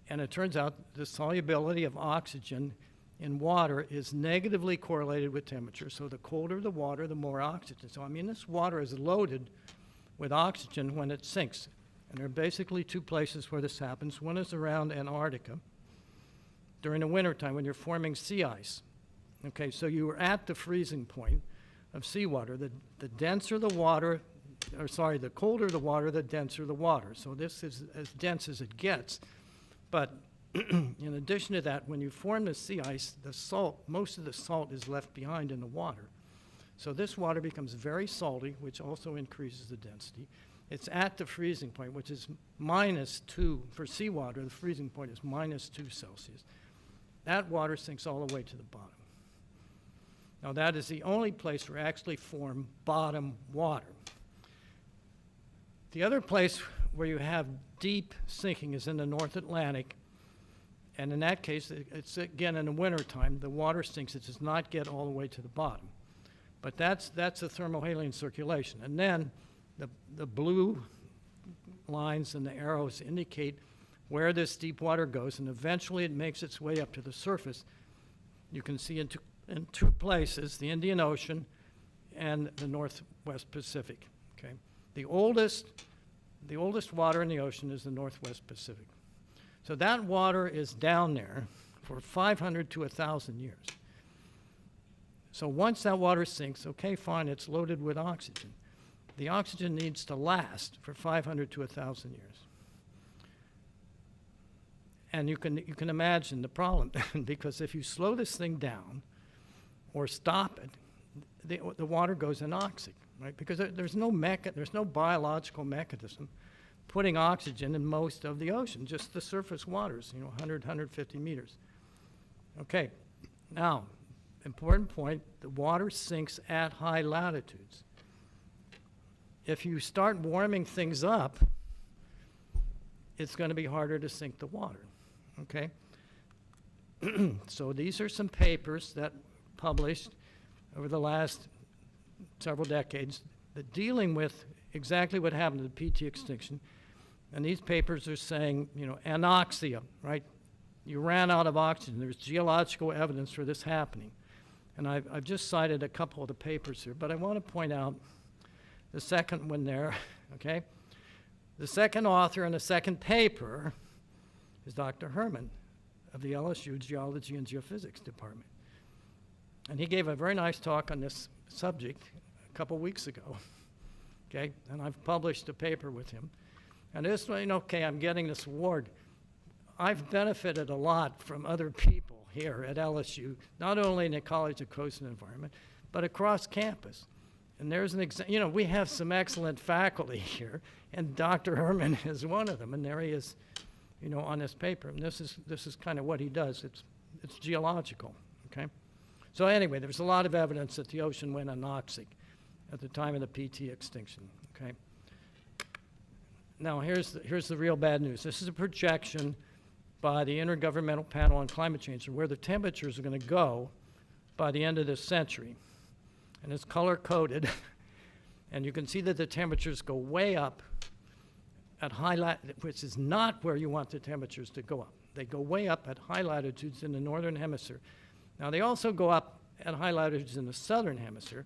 Speaker 4: And it turns out the solubility of oxygen in water is negatively correlated with temperature. So the colder the water, the more oxygen. So, I mean, this water is loaded with oxygen when it sinks. And there are basically two places where this happens. One is around Antarctica during the wintertime when you're forming sea ice. Okay, so you are at the freezing point of seawater. The denser the water, or sorry, the colder the water, the denser the water. So this is as dense as it gets. But in addition to that, when you form the sea ice, the salt, most of the salt is left behind in the water. So this water becomes very salty, which also increases the density. It's at the freezing point, which is -2. For seawater, the freezing point is -2 Celsius. That water sinks all the way to the bottom. Now, that is the only place where we actually form bottom water. The other place where you have deep sinking is in the North Atlantic. And in that case, it's again in the wintertime, the water sinks. It does not get all the way to the bottom. But that's a thermohaline circulation. And then the blue lines and the arrows indicate where this deep water goes, and eventually it makes its way up to the surface. You can see in two places, the Indian Ocean and the Northwest Pacific. Okay? The oldest water in the ocean is the Northwest Pacific. So that water is down there for 500 to 1,000 years. So once that water sinks, okay, fine, it's loaded with oxygen. The oxygen needs to last for 500 to 1,000 years. And you can imagine the problem, because if you slow this thing down or stop it, the water goes anoxic, right? Because there's no biological mechanism putting oxygen in most of the ocean, just the surface waters, 100, 150 meters. Okay, now, important point, the water sinks at high latitudes. If you start warming things up, it's going to be harder to sink the water, okay? So these are some papers that published over the last several decades that dealing with exactly what happened to the PT extinction. And these papers are saying, anoxia, right? You ran out of oxygen. There's geological evidence for this happening. And I've just cited a couple of the papers here, but I want to point out the second one there, okay? The second author in the second paper is Dr. Herman of the LSU Geology and Geophysics Department. And he gave a very nice talk on this subject a couple weeks ago, okay? And I've published a paper with him. And this one, okay, I'm getting this award. I've benefited a lot from other people here at LSU, not only in the College of Coast and Environment, but across campus. And there's an example, we have some excellent faculty here, and Dr. Herman is one of them, and there he is, on this paper. And this is kind of what he does. It's geological, okay? So anyway, there's a lot of evidence that the ocean went anoxic at the time of the PT extinction, okay? Now, here's the real bad news. This is a projection by the Intergovernmental Panel on Climate Change and where the temperatures are going to go by the end of this century. And it's color-coded. And you can see that the temperatures go way up at high latitudes, which is not where you want the temperatures to go up. They go way up at high latitudes in the northern hemisphere. Now, they also go up at high latitudes in the southern hemisphere,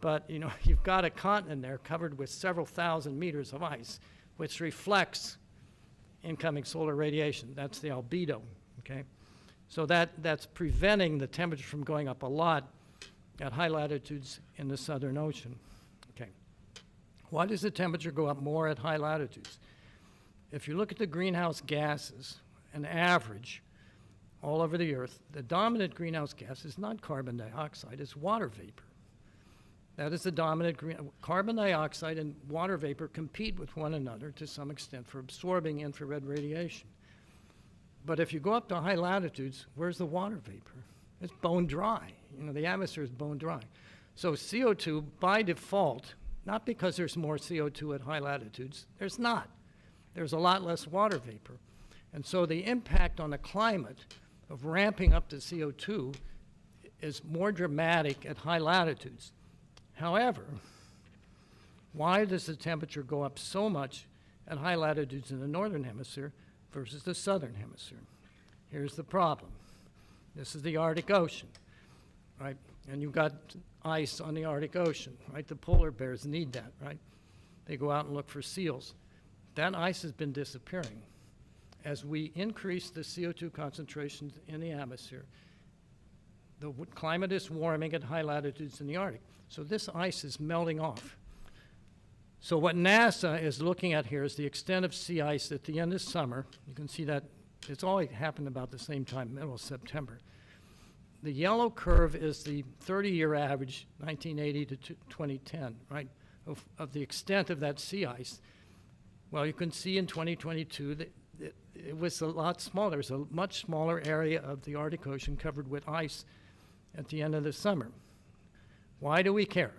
Speaker 4: but you've got a continent there covered with several thousand meters of ice, which reflects incoming solar radiation. That's the albedo, okay? So that's preventing the temperature from going up a lot at high latitudes in the Southern Ocean, okay? Why does the temperature go up more at high latitudes? If you look at the greenhouse gases, an average all over the Earth, the dominant greenhouse gas is not carbon dioxide, it's water vapor. That is the dominant green. Carbon dioxide and water vapor compete with one another to some extent for absorbing infrared radiation. But if you go up to high latitudes, where's the water vapor? It's bone dry. You know, the atmosphere is bone dry. So CO2, by default, not because there's more CO2 at high latitudes, there's not. There's a lot less water vapor. And so the impact on the climate of ramping up the CO2 is more dramatic at high latitudes. However, why does the temperature go up so much at high latitudes in the northern hemisphere versus the southern hemisphere? Here's the problem. This is the Arctic Ocean, right? And you've got ice on the Arctic Ocean, right? The polar bears need that, right? They go out and look for seals. That ice has been disappearing. As we increase the CO2 concentrations in the atmosphere, the climate is warming at high latitudes in the Arctic. So this ice is melting off. So what NASA is looking at here is the extent of sea ice at the end of summer. You can see that it's all happened about the same time, middle of September. The yellow curve is the 30-year average, 1980 to 2010, right, of the extent of that sea ice. Well, you can see in 2022 that it was a lot smaller. There's a much smaller area of the Arctic Ocean covered with ice at the end of the summer. Why do we care?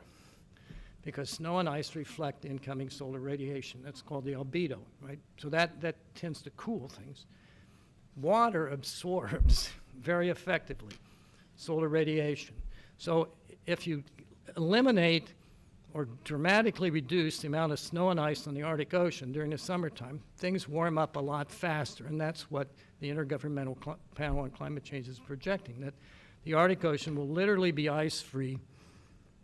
Speaker 4: Because snow and ice reflect incoming solar radiation. That's called the albedo, right? So that tends to cool things. Water absorbs very effectively solar radiation. So if you eliminate or dramatically reduce the amount of snow and ice on the Arctic Ocean during the summertime, things warm up a lot faster, and that's what the Intergovernmental Panel on Climate Change is projecting, that the Arctic Ocean will literally be ice-free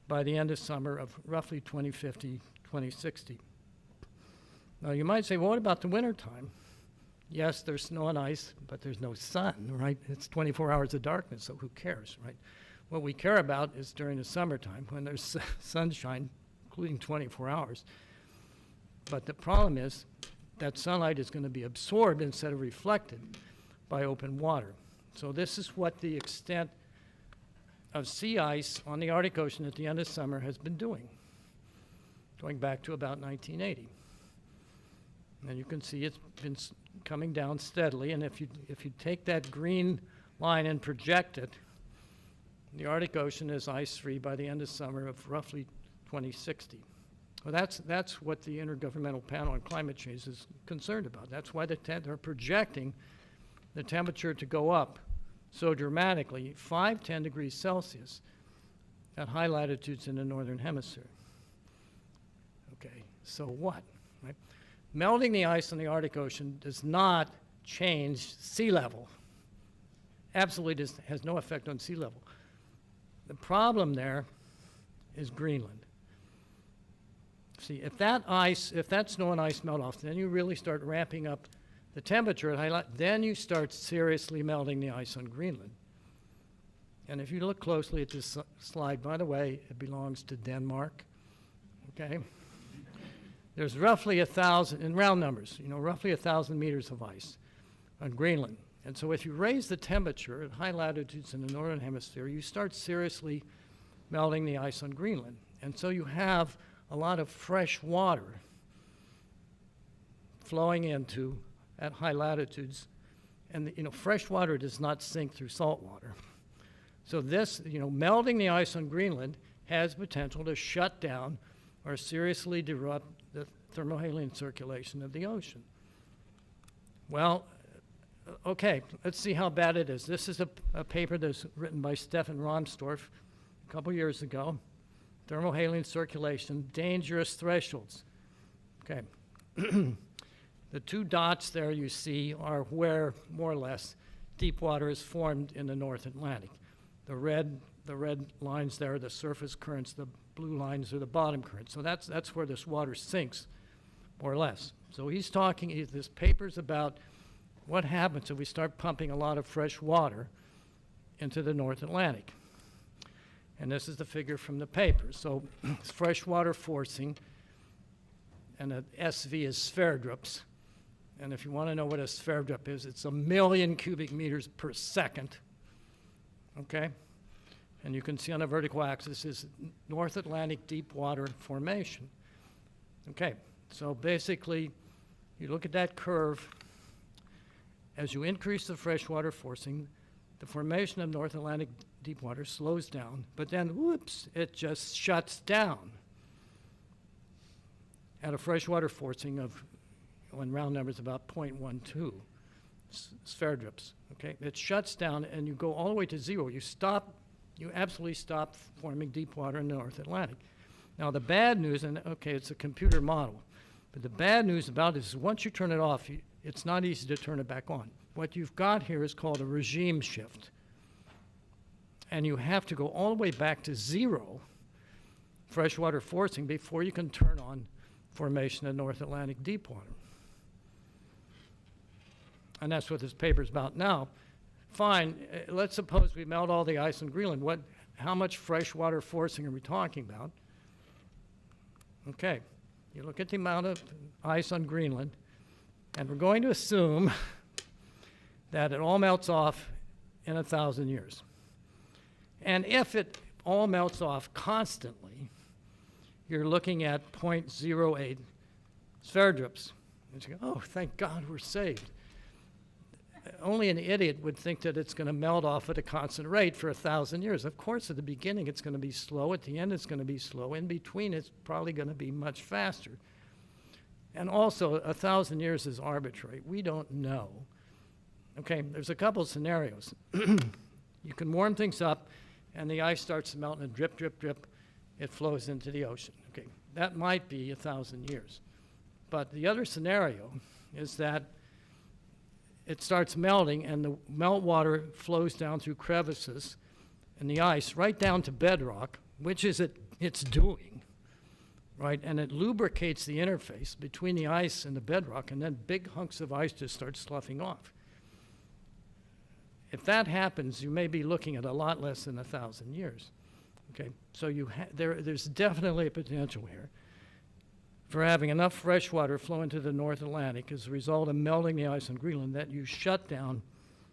Speaker 4: by the end of summer of roughly 2050, 2060. Now you might say, well, what about the wintertime? Yes, there's snow and ice, but there's no sun, right? It's 24 hours of darkness, so who cares, right? What we care about is during the summertime when there's sunshine, including 24 hours. But the problem is that sunlight is going to be absorbed instead of reflected by open water. So this is what the extent of sea ice on the Arctic Ocean at the end of summer has been doing, going back to about 1980. And you can see it's been coming down steadily, and if you take that green line and project it, the Arctic Ocean is ice-free by the end of summer of roughly 2060. Well, that's what the Intergovernmental Panel on Climate Change is concerned about. That's why they're projecting the temperature to go up so dramatically, 5-10 degrees Celsius at high latitudes in the northern hemisphere. Okay, so what? Right? Melting the ice on the Arctic Ocean does not change sea level. Absolutely has no effect on sea level. The problem there is Greenland. See, if that snow and ice melt off, then you really start ramping up the temperature at high, then you start seriously melting the ice on Greenland. And if you look closely at this slide, by the way, it belongs to Denmark, okay? There's roughly 1,000, in round numbers, roughly 1,000 meters of ice on Greenland. And so if you raise the temperature at high latitudes in the northern hemisphere, you start seriously melting the ice on Greenland. And so you have a lot of fresh water flowing into at high latitudes. And fresh water does not sink through salt water. So this, melting the ice on Greenland has potential to shut down or seriously disrupt the thermohaline circulation of the ocean. Well, okay, let's see how bad it is. This is a paper that's written by Stefan Rahmstorf a couple years ago. Thermohaline circulation, dangerous thresholds. Okay. The two dots there you see are where, more or less, deep water is formed in the North Atlantic. The red lines there are the surface currents, the blue lines are the bottom currents. So that's where this water sinks, more or less. So this paper's about what happens if we start pumping a lot of fresh water into the North Atlantic. And this is the figure from the paper. So it's freshwater forcing, and the SV is Sverdrups. And if you want to know what a Sverdrup is, it's 1 million cubic meters per second. Okay? And you can see on the vertical axis is North Atlantic deep water formation. Okay, so basically, you look at that curve. As you increase the freshwater forcing, the formation of North Atlantic deep water slows down, but then, whoops, it just shuts down at a freshwater forcing of, in round numbers, about 0.12 spheredrips. Okay, it shuts down, and you go all the way to zero. You absolutely stop forming deep water in the North Atlantic. Now, the bad news, and okay, it's a computer model, but the bad news about this is once you turn it off, it's not easy to turn it back on. What you've got here is called a regime shift. And you have to go all the way back to zero freshwater forcing before you can turn on formation of North Atlantic deep water. And that's what this paper is about. Now, fine, let's suppose we melt all the ice in Greenland. How much freshwater forcing are we talking about? Okay, you look at the amount of ice on Greenland, and we're going to assume that it all melts off in 1,000 years. And if it all melts off constantly, you're looking at 0.08 spheredrips. And you go, oh, thank God we're saved. Only an idiot would think that it's going to melt off at a constant rate for 1,000 years. Of course, at the beginning, it's going to be slow. At the end, it's going to be slow. In between, it's probably going to be much faster. And also, 1,000 years is arbitrary. We don't know. Okay, there's a couple scenarios. You can warm things up, and the ice starts to melt, and drip, drip, drip, it flows into the ocean. Okay, that might be 1,000 years. But the other scenario is that it starts melting, and the meltwater flows down through crevices in the ice right down to bedrock, which is it's doing, right? And it lubricates the interface between the ice and the bedrock, and then big hunks of ice just start sloughing off. If that happens, you may be looking at a lot less than 1,000 years. Okay, so there's definitely a potential here for having enough fresh water flow into the North Atlantic as a result of melting the ice on Greenland that you shut down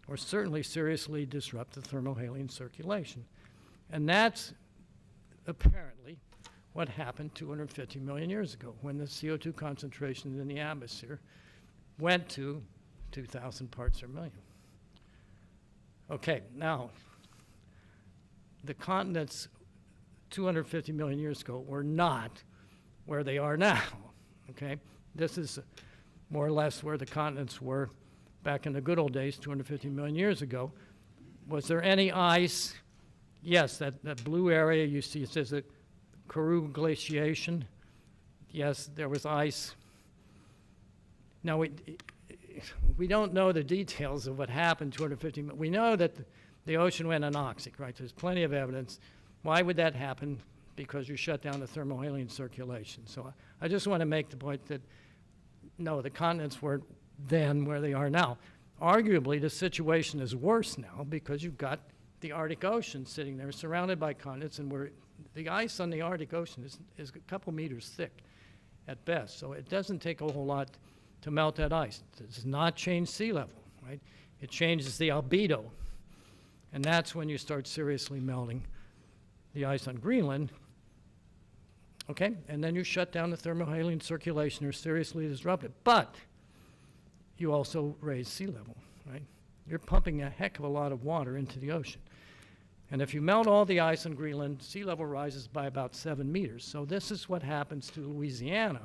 Speaker 4: or certainly seriously disrupt the thermohaline circulation. And that's apparently what happened 250 million years ago when the CO2 concentration in the atmosphere went to 2,000 parts per million. Okay, now, the continents 250 million years ago were not where they are now, okay? This is more or less where the continents were back in the good old days, 250 million years ago. Was there any ice? Yes, that blue area you see, it says the Karoo glaciation. Yes, there was ice. Now, we don't know the details of what happened 250 million. We know that the ocean went anoxic, right? There's plenty of evidence. Why would that happen? Because you shut down the thermohaline circulation. So I just want to make the point that, no, the continents weren't then where they are now. Arguably, the situation is worse now because you've got the Arctic Ocean sitting there surrounded by continents, and where the ice on the Arctic Ocean is a couple meters thick at best. So it doesn't take a whole lot to melt that ice. It does not change sea level, right? It changes the albedo. And that's when you start seriously melting the ice on Greenland. Okay, and then you shut down the thermohaline circulation or seriously disrupt it. But you also raise sea level, right? You're pumping a heck of a lot of water into the ocean. And if you melt all the ice on Greenland, sea level rises by about 7 meters. So this is what happens to Louisiana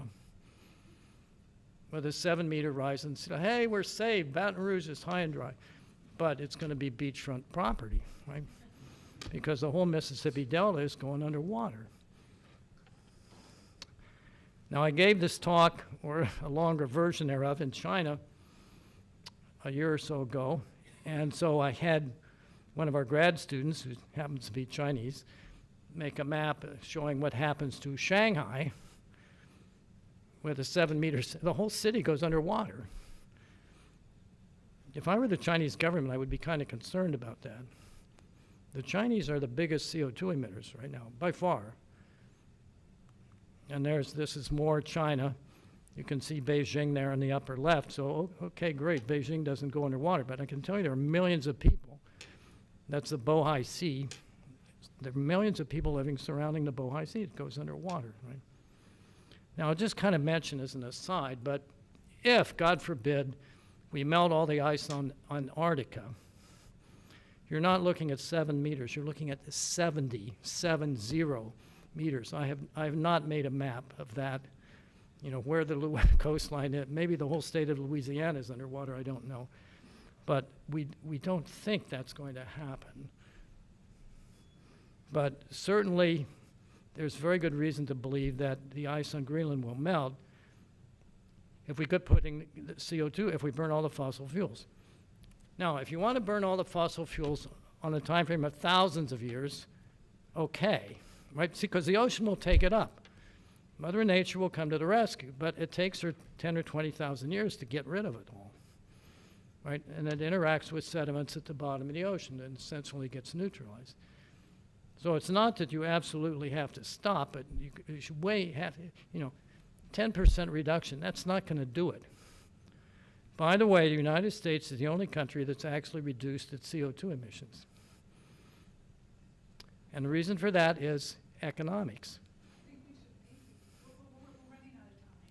Speaker 4: with a 7-meter rise. And say, hey, we're saved. Baton Rouge is high and dry. But it's going to be beachfront property, right? Because the whole Mississippi Delta is going underwater. Now, I gave this talk, or a longer version thereof, in China a year or so ago. And so I had one of our grad students, who happens to be Chinese, make a map showing what happens to Shanghai with a 7 meters. The whole city goes underwater. If I were the Chinese government, I would be kind of concerned about that. The Chinese are the biggest CO2 emitters right now, by far. And this is more China. You can see Beijing there in the upper left. So, okay, great, Beijing doesn't go underwater. But I can tell you there are millions of people. That's the Bohai Sea, There are millions of people living surrounding the Bohai Sea. It goes underwater, right? Now, I'll just kind of mention as an aside, but if, God forbid, we melt all the ice on Antarctica, you're not looking at 7 meters. You're looking at 70 meters. I have not made a map of that, you know, where the coastline is. Maybe the whole state of Louisiana is underwater. I don't know. But we don't think that's going to happen. But certainly, there's very good reason to believe that the ice on Greenland will melt if we quit putting the CO2, if we burn all the fossil fuels. Now, if you want to burn all the fossil fuels on a time frame of thousands of years, okay, right? See, because the ocean will take it up. Mother Nature will come to the rescue, but it takes her 10 or 20,000 years to get rid of it all, right? And it interacts with sediments at the bottom of the ocean and essentially gets neutralized. So it's not that you absolutely have to stop, but you should have, you know, 10% reduction. That's not going to do it. By the way, the United States is the only country that's actually reduced its CO2 emissions. And the reason for that is economics.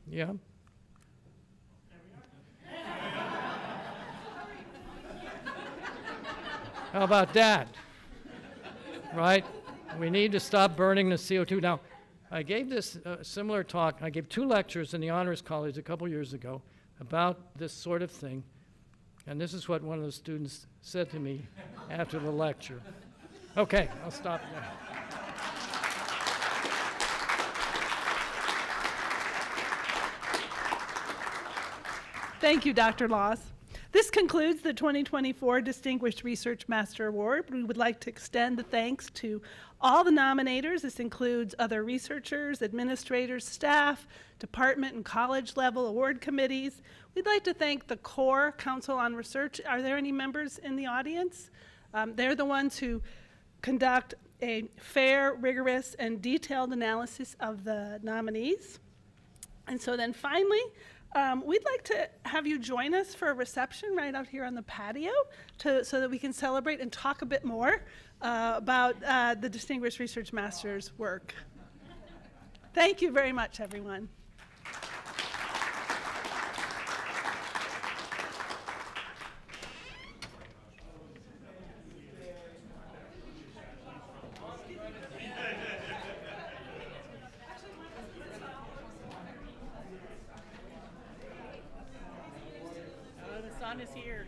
Speaker 4: Yeah. How about that? Right? We need to stop burning the CO2. Now, I gave this similar talk. I gave 2 lectures in the Honors College a couple years ago about this sort of thing. And this is what one of the students said to me after the lecture. Okay, I'll stop there.
Speaker 2: Thank you, Dr. Laws. This concludes the 2024 Distinguished Research Master Award. We would like to extend the thanks to all the nominators. This includes other researchers, administrators, staff, department and college level award committees. We'd like to thank the CORE, Council on Research. Are there any members in the audience? They're the ones who conduct a fair, rigorous, and detailed analysis of the nominees. And so then finally, we'd like to have you join us for a reception right out here on the patio so that we can celebrate and talk a bit more about the Distinguished Research Master's work. Thank you very much, everyone.
Speaker 5: The sun is here.